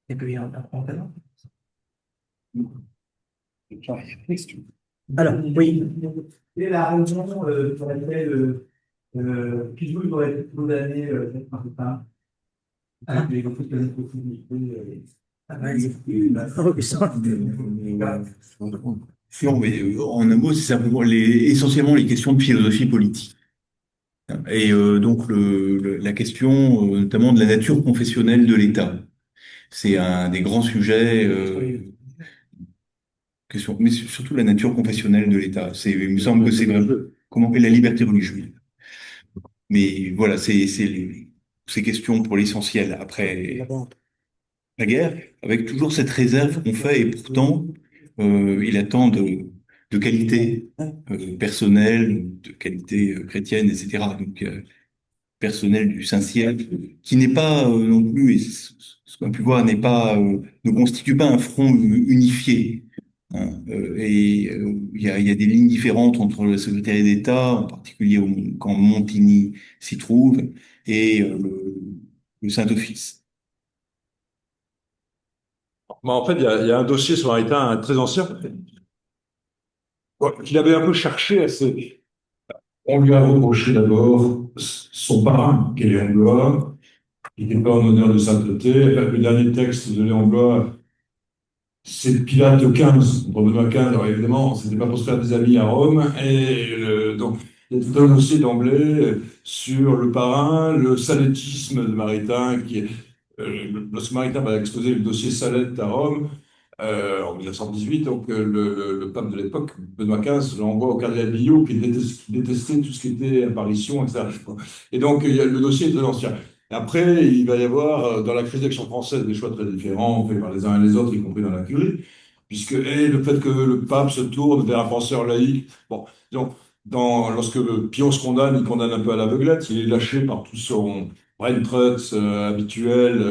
Et puis, on verra. Alors, oui. Et la raison pour laquelle Pitbull aurait été condamné Martin, il y a beaucoup de possibilités. Non, mais en un mot, c'est simplement essentiellement les questions de philosophie politique. Et donc la question notamment de la nature confessionnelle de l'État. C'est un des grands sujets, mais surtout la nature confessionnelle de l'État. Il me semble que c'est vraiment comment la liberté religieuse. Mais voilà, c'est ces questions pour l'essentiel. Après la guerre, avec toujours cette réserve qu'on fait, et pourtant, il attend de qualité personnelle, de qualité chrétienne, etc. Donc, personnel du Saint-Siècle, qui n'est pas non plus, et ce qu'on a pu voir, ne constitue pas un front unifié. Hein. Il y a des lignes différentes entre le secrétaire d'État, en particulier quand Montigny s'y trouve, et le Saint-Office. Mais en fait, il y a un dossier sur Maritain très ancien, qu'il avait un peu cherché On lui a reproché d'abord son parrain, qui est Léon Bloy, qui n'était pas en honneur de sainteté. Le dernier texte de Léon Bloy, c'est Pilate 15, pour Benoît XV. Alors évidemment, c'était pas pour se faire des amis à Rome. Donc, il y a tout un dossier d'emblée sur le parrain, le salettisme de Maritain, lorsque Maritain va exposer le dossier Salette à Rome, en 1918, donc le pape de l'époque, Benoît XV, l'envoie au cardinal Billot, qui détestait tout ce qui était apparition, etc. Et donc, le dossier est très ancien. Après, il va y avoir, dans la crise d'Action française, des choix très différents faits par les uns et les autres, y compris dans la curie, et le fait que le pape se tourne vers un penseur laïque. Bon, donc, lorsque Pio se condamne, il condamne un peu à l'aveuglette, il est lâché par tout son brain trust habituel,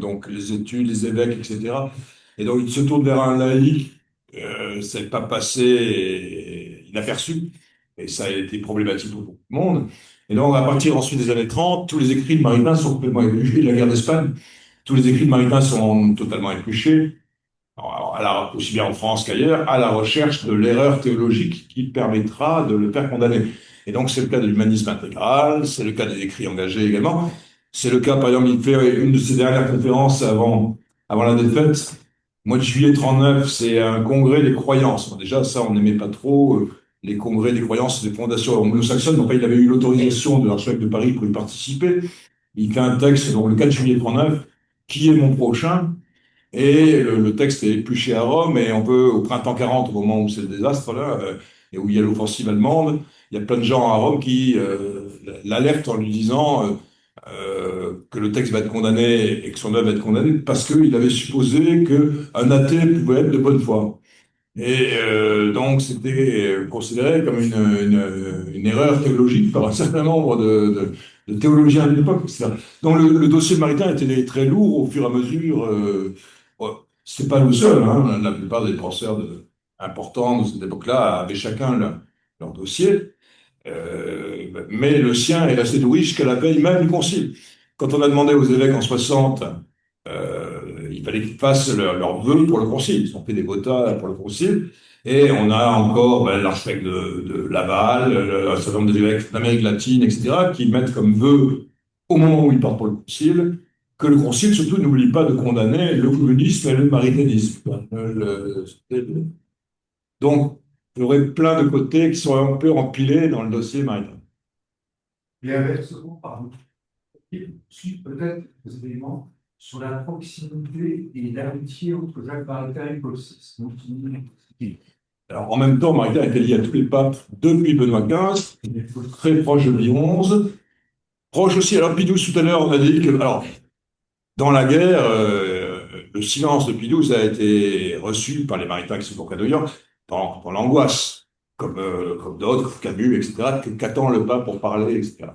donc les études, les évêques, etc. Et donc, il se tourne vers un laïc, ça n'est pas passé inaperçu, et ça a été problématique pour tout le monde. Et donc, à partir ensuite des années 30, tous les écrits de Maritain sont complètement épluchés, de la guerre d'Espagne. Tous les écrits de Maritain sont totalement épluchés, aussi bien en France qu'ailleurs, à la recherche de l'erreur théologique qui permettra de le faire condamner. Et donc, c'est le cas de l'humanisme intégral, c'est le cas des écrits engagés également. C'est le cas, par exemple, il fait une de ses dernières conférences avant la défaite. Mois de juillet 39, c'est un congrès des croyances. Bon, déjà, ça, on n'aimait pas trop. Les congrès des croyances des fondations anglo-saxonnes. Donc, il avait eu l'autorisation de l'archevêque de Paris pour y participer. Il fait un texte, donc le 4 juillet 39, qui est mon prochain? Et le texte est épluché à Rome, et on peut, au printemps 40, au moment où c'est le désastre, là, et où il y a l'offensive allemande, il y a plein de gens à Rome qui l'alertent en lui disant que le texte va être condamné et que son œuvre va être condamnée parce qu'il avait supposé qu'un athée pouvait être de bonne foi. Et donc, c'était considéré comme une erreur théologique par un certain nombre de théologiens de l'époque, etc. Donc, le dossier de Maritain était très lourd au fur et à mesure. Bon, c'est pas le seul, hein. La plupart des penseurs importants de cette époque-là avaient chacun leur dossier. Mais le sien est resté nourri jusqu'à la veille même du concile. Quand on a demandé aux évêques en 60, il fallait qu'ils fassent leurs vœux pour le concile. Ils ont fait des votas pour le concile. Et on a encore l'archevêque de Laval, un certain nombre d'évêques d'Amérique latine, etc., qui mettent comme vœu, au moment où ils partent pour le concile, que le concile, surtout, n'oublie pas de condamner le communisme et le maritanisme. Donc, il y aurait plein de côtés qui sont un peu empilés dans le dossier maritain. Et inversement, pardon, suite peut-être des éléments sur la proximité et l'amitié entre Jacques Maritain et Paul VI. Alors, en même temps, Maritain était lié à tous les papes depuis Benoît XV, très proche de Pie XI, proche aussi, alors Pie XII, tout à l'heure, on a dit que, alors, dans la guerre, le silence de Pie XII a été reçu par les Maritains qui sont pour Cadoyan dans l'angoisse, comme d'autres, comme Camus, etc., qu'attend le pape pour parler, etc.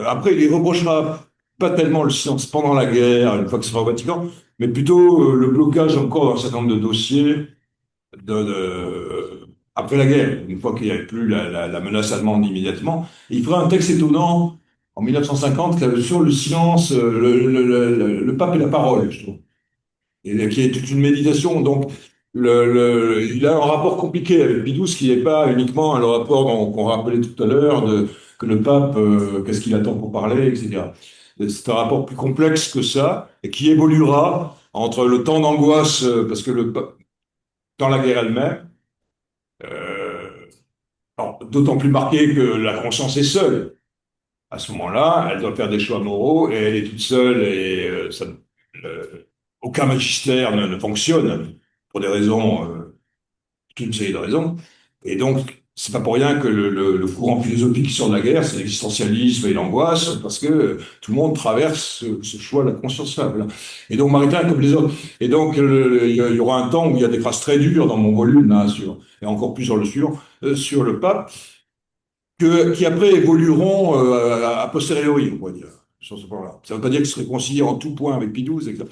Après, il ne reprochera pas tellement le silence pendant la guerre, une fois que ce sera au Vatican, mais plutôt le blocage encore d'un certain nombre de dossiers après la guerre, une fois qu'il n'y avait plus la menace allemande immédiatement. Et il fera un texte étonnant en 1950 sur le silence, le pape et la parole, je trouve, et qui est toute une méditation. Donc, il a un rapport compliqué avec Pie XII qui n'est pas uniquement le rapport qu'on rappelait tout à l'heure, que le pape, qu'est-ce qu'il attend pour parler, etc. C'est un rapport plus complexe que ça, et qui évoluera entre le temps d'angoisse, parce que dans la guerre elle-même, euh, d'autant plus marqué que la conscience est seule. À ce moment-là, elle doit faire des choix moraux, et elle est toute seule, et aucun magistère ne fonctionne pour des raisons, toute une série de raisons. Et donc, c'est pas pour rien que le courant philosophique qui sort de la guerre, c'est l'existentialisme et l'angoisse, parce que tout le monde traverse ce choix de la conscience-là. Voilà. Et donc, Maritain, comme les autres. Et donc, il y aura un temps où il y a des phrases très dures dans mon volume, là, et encore plus sur le pape, qui après évolueront a posteriori, on va dire, sur ce point-là. Ça ne veut pas dire qu'il se réconcilie en tout point avec Pie XII, etc.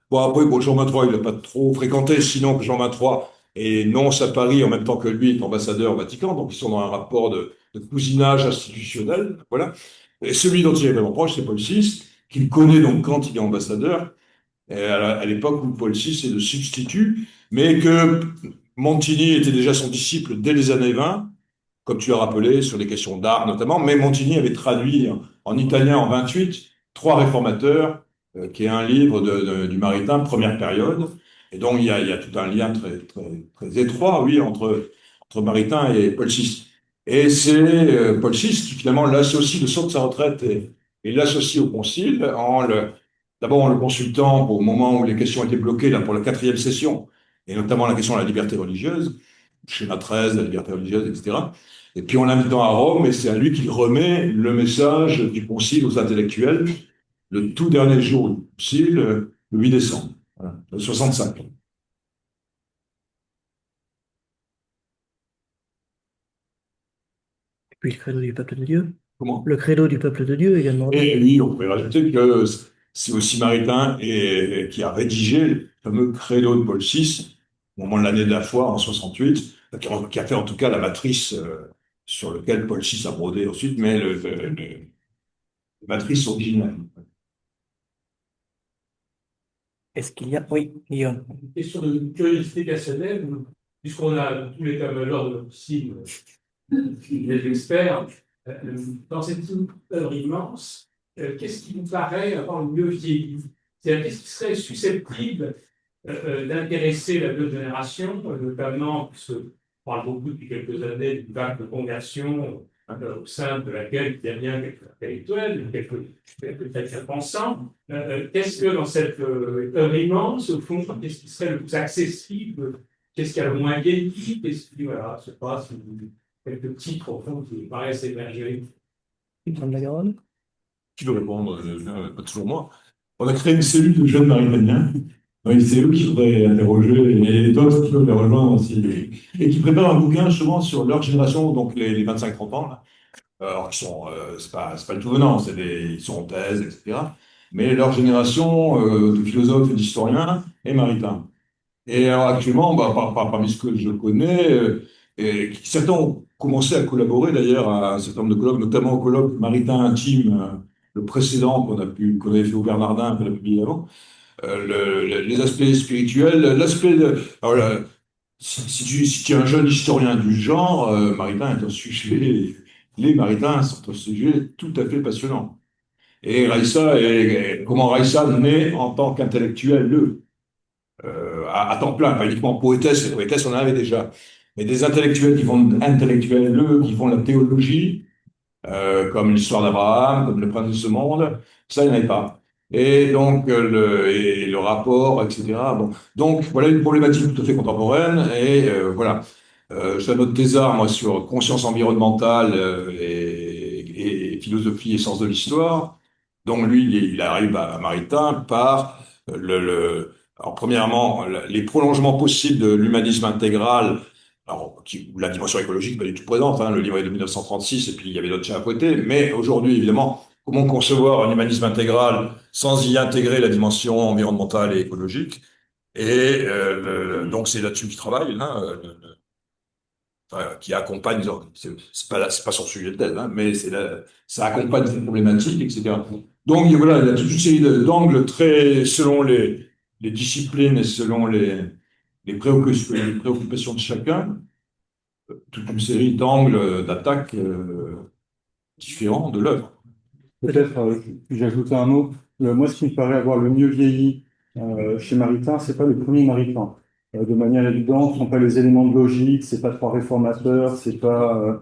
Bon, après, Jean 23, il n'a pas trop fréquenté, sinon que Jean 23 est nonce à Paris en même temps que lui est ambassadeur au Vatican, donc ils sont dans un rapport de cousinage institutionnel, voilà. Et celui dont il est vraiment proche, c'est Paul VI, qu'il connaît donc quand il est ambassadeur, à l'époque où Paul VI est le substitut, mais que Montini était déjà son disciple dès les années 20, comme tu l'as rappelé, sur les questions d'art notamment. Mais Montigny avait traduit en italien en 28 Trois réformateurs, qui est un livre du Maritain, première période. Et donc, il y a tout un lien très étroit, oui, entre Maritain et Paul VI. Et c'est Paul VI qui finalement l'associe, le sort de sa retraite et l'associe au concile d'abord en le consultant au moment où les questions étaient bloquées là, pour la 4e session, et notamment la question de la liberté religieuse, schéma 13, la liberté religieuse, etc. Et puis en l'invitant à Rome, et c'est à lui qu'il remet le message du concile aux intellectuels, le tout dernier jour du concile, le 8 décembre, voilà, 65. Et puis le credo du peuple de Dieu. Comment? Le credo du peuple de Dieu également. Et oui, on pourrait rajouter que c'est aussi Maritain qui a rédigé le fameux credo de Paul VI, au moment de l'année de la foi, en 68, qui a fait en tout cas la matrice sur laquelle Paul VI a brodé ensuite, mais la matrice originale. Est-ce qu'il y a... Oui, Guillaume. Une question de curiosité personnelle, puisqu'on a tous les cas majeurs de l'officine, les experts, dans cette œuvre immense, qu'est-ce qui vous paraît avoir le mieux vieilli? C'est-à-dire, qu'est-ce qui serait susceptible d'intéresser la nouvelle génération, notamment, puisqu'on parle beaucoup depuis quelques années d'une vague de conversion au sein de laquelle il y a bien quelques intellectuels, quelques chrétiens pensants. Qu'est-ce que dans cette œuvre immense, au fond, qu'est-ce qui serait le plus accessible? Qu'est-ce qui a le moins vieilli? Qu'est-ce qui, voilà, je ne sais pas, si quelques titres, au fond, qui paraissent émerger. Madame la Garonne. Qui veut répondre? Pas toujours moi. On a créé une cellule de jeunes maritainiens. Oui, c'est eux qu'il faudrait interroger, et d'autres qui peuvent les rejoindre aussi, et qui préparent un bouquin justement sur leur génération, donc les 25-30 ans, là. Alors qui sont, c'est pas le tout venant, ils sont en thèse, etc. Mais leur génération de philosophes et d'historiens est maritain. Et alors actuellement, bah, parmi ce que je connais, et certains ont commencé à collaborer d'ailleurs à un certain nombre de colloques, notamment au colloque Maritain Intime, le précédent qu'on avait fait au Bernardin, qu'on a publié avant. Les aspects spirituels, alors là, si tu es un jeune historien du genre, Maritain est un sujet, les Maritains sont un sujet tout à fait passionnant. Et comment Raissa naît en tant qu'intellectuel, à temps plein, pas uniquement poétesse, les poétesses on en avait déjà, mais des intellectuels qui font la théologie, comme l'histoire d'Abraham, comme le prince de ce monde, ça, il n'y en avait pas. Et donc, le rapport, etc. Bon. Donc, voilà une problématique tout à fait contemporaine. Et voilà. Je fais notre thésard, moi, sur conscience environnementale et philosophie et sens de l'histoire. Donc, lui, il arrive à Maritain par alors, premièrement, les prolongements possibles de l'humanisme intégral, alors, où la dimension écologique n'est pas du tout présente, hein, le livre est de 1936, et puis il y avait d'autres chats à côté, mais aujourd'hui, évidemment, comment concevoir un humanisme intégral sans y intégrer la dimension environnementale et écologique? Et donc, c'est là-dessus qu'il travaille, hein, qui accompagne, c'est pas son sujet de thèse, hein, mais ça accompagne cette problématique, etc. Donc, voilà, il y a toute une série d'angles très, selon les disciplines et selon les préoccupations de chacun, toute une série d'angles d'attaque différents de l'œuvre. Peut-être, j'ajoute un mot. Moi, ce qui me paraît avoir le mieux vieilli chez Maritain, c'est pas le premier Maritain. De manière évidente, ce sont pas les éléments de logique, c'est pas Trois réformateurs, c'est pas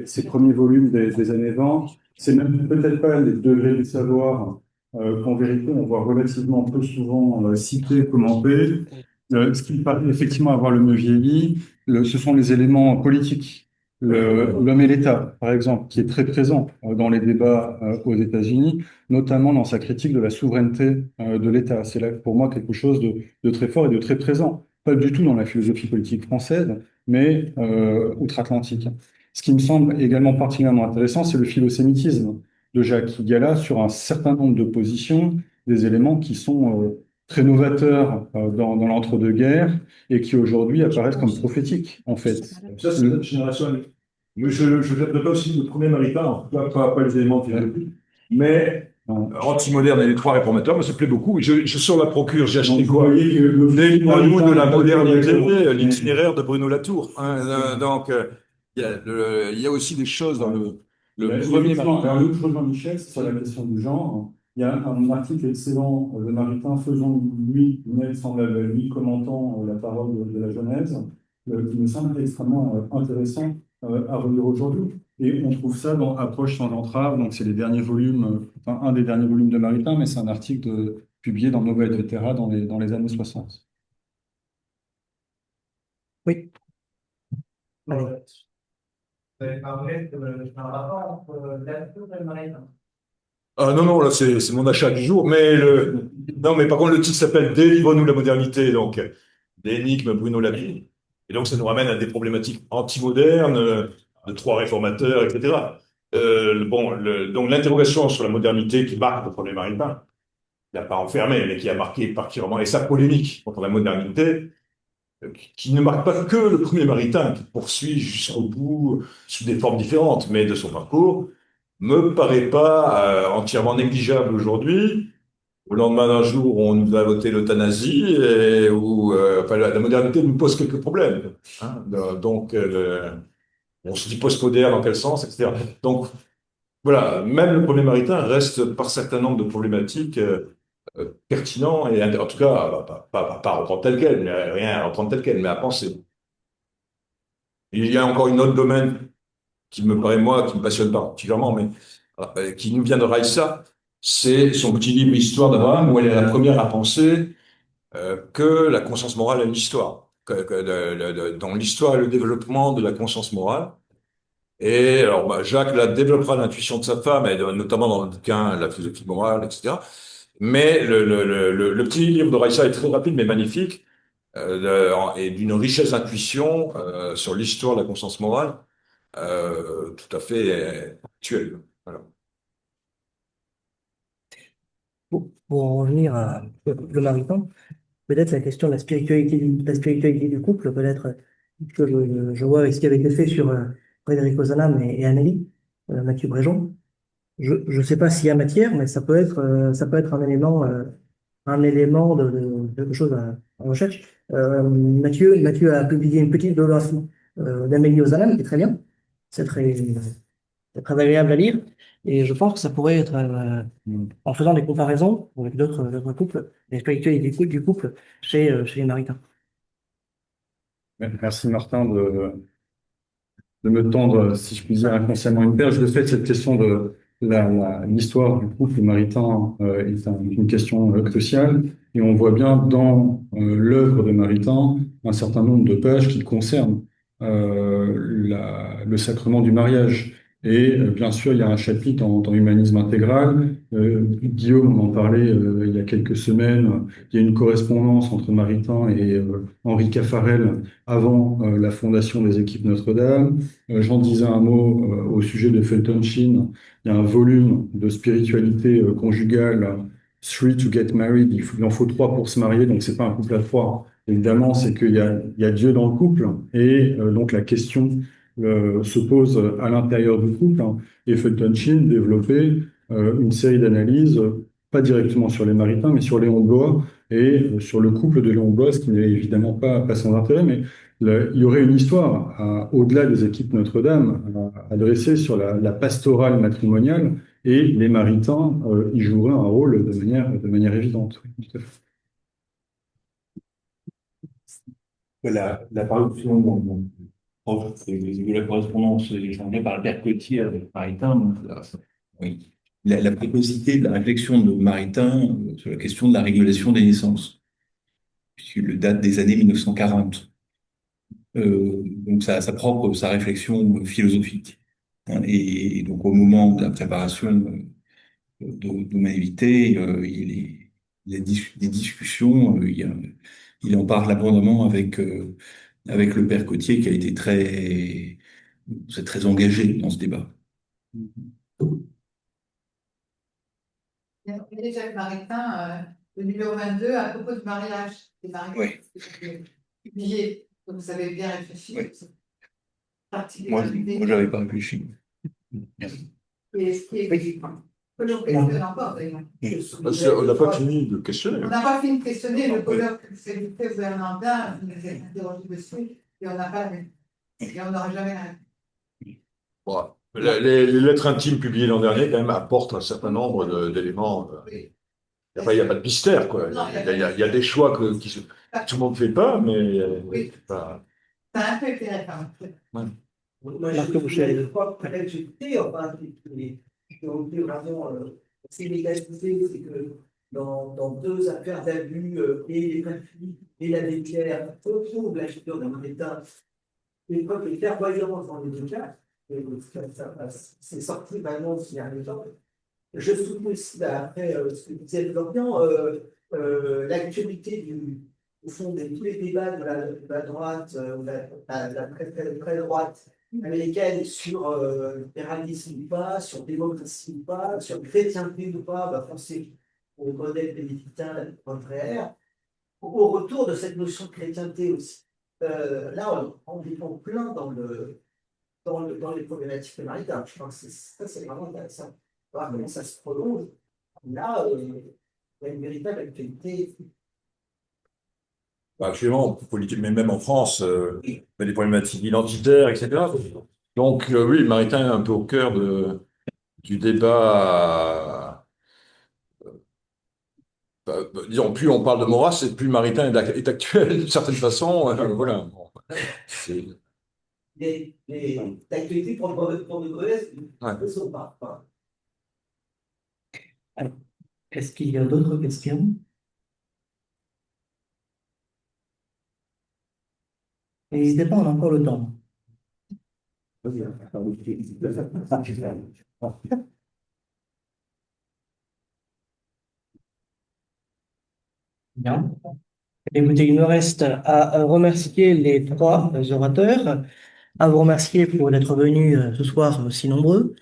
ces premiers volumes des années 20. C'est même peut-être pas les degrés du savoir qu'en vérité on voit relativement peu souvent cités, commentés. Ce qui me paraît effectivement avoir le mieux vieilli, ce sont les éléments politiques. L'homme et l'État, par exemple, qui est très présent dans les débats aux États-Unis, notamment dans sa critique de la souveraineté de l'État. C'est là, pour moi, quelque chose de très fort et de très présent. Pas du tout dans la philosophie politique française, mais outre-Atlantique. Ce qui me semble également particulièrement intéressant, c'est le philosémitisme de Jacques Iguala sur un certain nombre de positions, des éléments qui sont très novateurs dans l'entre-deux-guerres et qui aujourd'hui apparaissent comme prophétiques, en fait. Ça, c'est notre génération. Mais je ne pas aussi le premier Maritain, en tout cas, pas les éléments philosophiques, mais Anti-moderne et les Trois réformateurs, me ça plaît beaucoup. Je sors la procure, j'ai acheté vous quoi? voyez que Des livres de la modernité, Maritain- l'itinéraire de Bruno Latour. Hein, donc, il y a aussi des choses dans le premier Effectivement, maritain. alors, là où je rejoins Michel, c'est sur la question du genre. Il y a un article excellent de Maritain faisant lui, semble lui commentant la parole de la Genèse, qui me semble extrêmement intéressant à relire aujourd'hui. Et on trouve ça dans Approche sans entrave, donc c'est les derniers volumes, enfin un des derniers volumes de Maritain, mais c'est un article publié dans Nova et Terra dans les années 60. Oui. Allez. Vous avez parlé d'un rapport entre la nature et le maritime. Ah non, non, là, c'est mon achat du jour. Non, mais par contre, le titre s'appelle Délivre-nous la modernité, donc d'énigmes Bruno Latour. Et donc, ça nous ramène à des problématiques antimodernes, de trois réformateurs, etc. Donc, l'interrogation sur la modernité qui marque le problème maritime, il n'a pas enfermé, mais qui a marqué particulièrement, et sa polémique contre la modernité, qui ne marque pas que le premier maritime, qui poursuit jusqu'au bout, sous des formes différentes, mais de son parcours, me paraît pas entièrement négligeable aujourd'hui. Au lendemain d'un jour où on nous a voté l'euthanasie et où enfin, la modernité nous pose quelques problèmes. Hein. Donc, on se dit postmoderne dans quel sens, etc. Donc, voilà, même le premier maritime reste par certain nombre de problématiques pertinents et en tout cas, pas à reprendre tel quel, mais rien à reprendre tel quel, mais à penser. Il y a encore une autre domaine qui me paraît, moi, qui me passionne particulièrement, mais qui nous vient de Raïssa, c'est son petit livre Histoire d'Abraham, où elle est la première à penser que la conscience morale a une histoire, dans l'histoire et le développement de la conscience morale. Et alors, Jacques la développera l'intuition de sa femme, et notamment dans le bouquin La philosophie morale, etc. Mais le petit livre de Raïssa est très rapide, mais magnifique, et d'une richesse d'intuition sur l'histoire de la conscience morale, tout à fait actuelle. Voilà. Pour en revenir à le maritime, peut-être la question de la spiritualité du couple, peut-être que je vois avec ce qui avait été fait sur Frédéric Ozanam et Amélie, Mathieu Bréjon. Je ne sais pas s'il y a matière, mais ça peut être un élément de quelque chose à recherche. Mathieu a publié une petite biographie d'Amélie Ozanam, qui est très bien. C'est très, c'est très agréable à lire. Et je pense que ça pourrait être, en faisant des comparaisons avec d'autres couples, les spiritualités du couple chez les maritains. Merci Martin de me tendre, si je puis dire, inconsciemment une perche. De fait, cette question de l'histoire du couple maritain est une question cruciale. Et on voit bien dans l'œuvre de Maritain un certain nombre de pages qui concernent le sacrement du mariage. Et bien sûr, il y a un chapitre dans Humanisme intégral. Guillaume en parlait il y a quelques semaines. Il y a une correspondance entre Maritain et Henri Caffarel avant la fondation des équipes Notre-Dame. J'en disais un mot au sujet de Fulton Sheen. Il y a un volume de spiritualité conjugale, Three to get married. Il en faut trois pour se marier, donc c'est pas un couple à trois. Évidemment, c'est qu'il y a Dieu dans le couple, et donc la question se pose à l'intérieur du couple. Hein. Et Fulton Sheen développait une série d'analyses, pas directement sur les maritains, mais sur Léon Bloy et sur le couple de Léon Bloy, ce qui n'est évidemment pas sans intérêt, mais il y aurait une histoire, au-delà des équipes Notre-Dame, à dresser sur la pastorale matrimoniale, et les maritains y joueraient un rôle de manière évidente. Oui, tout à fait. La parution de la correspondance échangée par le père Cotier avec Maritain, oui. La précocité de la réflexion de Maritain sur la question de la régulation des naissances, puisqu'il date des années 1940. Donc sa réflexion philosophique. Hein, et donc au moment de la préparation d'Humanité, il y a des discussions, il en parle abondamment avec le père Cotier qui a été très engagé dans ce débat. Il y a déjà le Maritain, le numéro 22, à propos du mariage des maritains. Oui. Publié, donc vous avez bien réfléchi. Oui. Moi, j'avais pas réfléchi. Et ce qui est colloque encore, d'ailleurs. On n'a pas fini de questionner. On n'a pas fini de questionner le colloque sécurité gouvernemental, on nous a interrogé dessus, et on n'a pas et on n'aura jamais la réponse. Bon, les lettres intimes publiées l'an dernier, quand même, apportent un certain nombre d'éléments. Oui. Il n'y a pas de mystère, quoi. Non, Il y a des choix que tout le monde ne fait pas, mais Oui. pas- Ça a un peu éclairé quand même. Moi, Marc je Boucher. les trois collègues que j'ai écoutés, enfin, qui ont été vraiment assez médiatisés, c'est que dans deux affaires d'abus, et les trafics et la détière, autour de la figure d'un État, l'époque est clairvoyante dans les deux cas, et c'est sorti vraiment ces derniers temps. Je soutiens aussi, bah, après ce que disait Florian, l'actualité au fond de tous les débats de la droite, la très droite américaine sur libéralisme ou pas, sur démocratie ou pas, sur chrétienté ou pas, bah, penser au modèle bénédictin, la contraire, au retour de cette notion de chrétienté aussi. Là, on est en plein dans les problématiques maritimes. Je pense que ça, c'est vraiment intéressant. Voir comment ça se prolonge. Là, il y a une véritable actualité. actuellement, politique, mais même en France, il y a des problématiques identitaires, etc. Donc, oui, Maritain est un peu au cœur du débat. Disons, plus on parle de Maurras, et plus Maritain est actuel d'une certaine façon. Voilà. Bon, c'est- L'actualité pour nos collègues Ouais. ne sont pas. Alors, est-ce qu'il y a d'autres questions? N'hésitez pas, on a encore le temps. Bien. Écoutez, il me reste à remercier les trois orateurs, à vous remercier pour d'être venus ce soir si nombreux,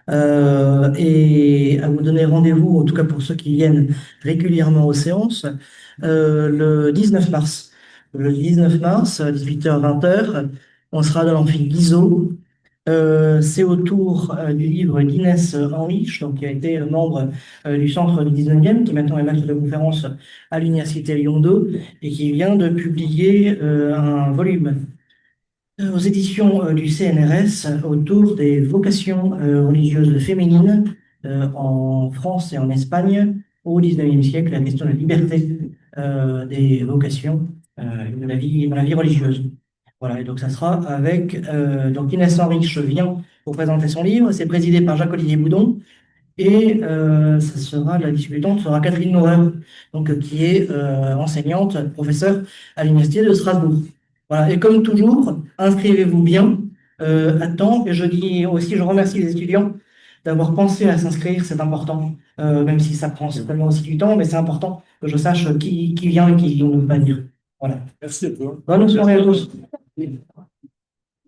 et à vous donner rendez-vous, en tout cas pour ceux qui viennent régulièrement aux séances, le 19 mars. Le 19 mars, 18h-20h, on sera dans l'amphi Guizot. C'est autour du livre d'Inès Henrich, donc, qui a été membre du Centre du 19e, qui maintenant est maître de conférence à l'Université Lyon 2 et qui vient de publier un volume aux éditions du CNRS autour des vocations religieuses féminines en France et en Espagne au 19e siècle, la question de la liberté des vocations de la vie religieuse. Voilà, et donc ça sera avec donc Inès Henrich vient pour présenter son livre, c'est présidé par Jacques-Olivier Boudon, et ça sera, la disputante sera Catherine Maurer, donc, qui est enseignante, professeure à l'Université de Strasbourg. Voilà, et comme toujours, inscrivez-vous bien à temps. Et je dis aussi, je remercie les étudiants d'avoir pensé à s'inscrire, c'est important, même si ça prend certainement aussi du temps, mais c'est important que je sache qui vient et qui ne veut pas venir. Voilà. Merci à toi. Bonne soirée à tous.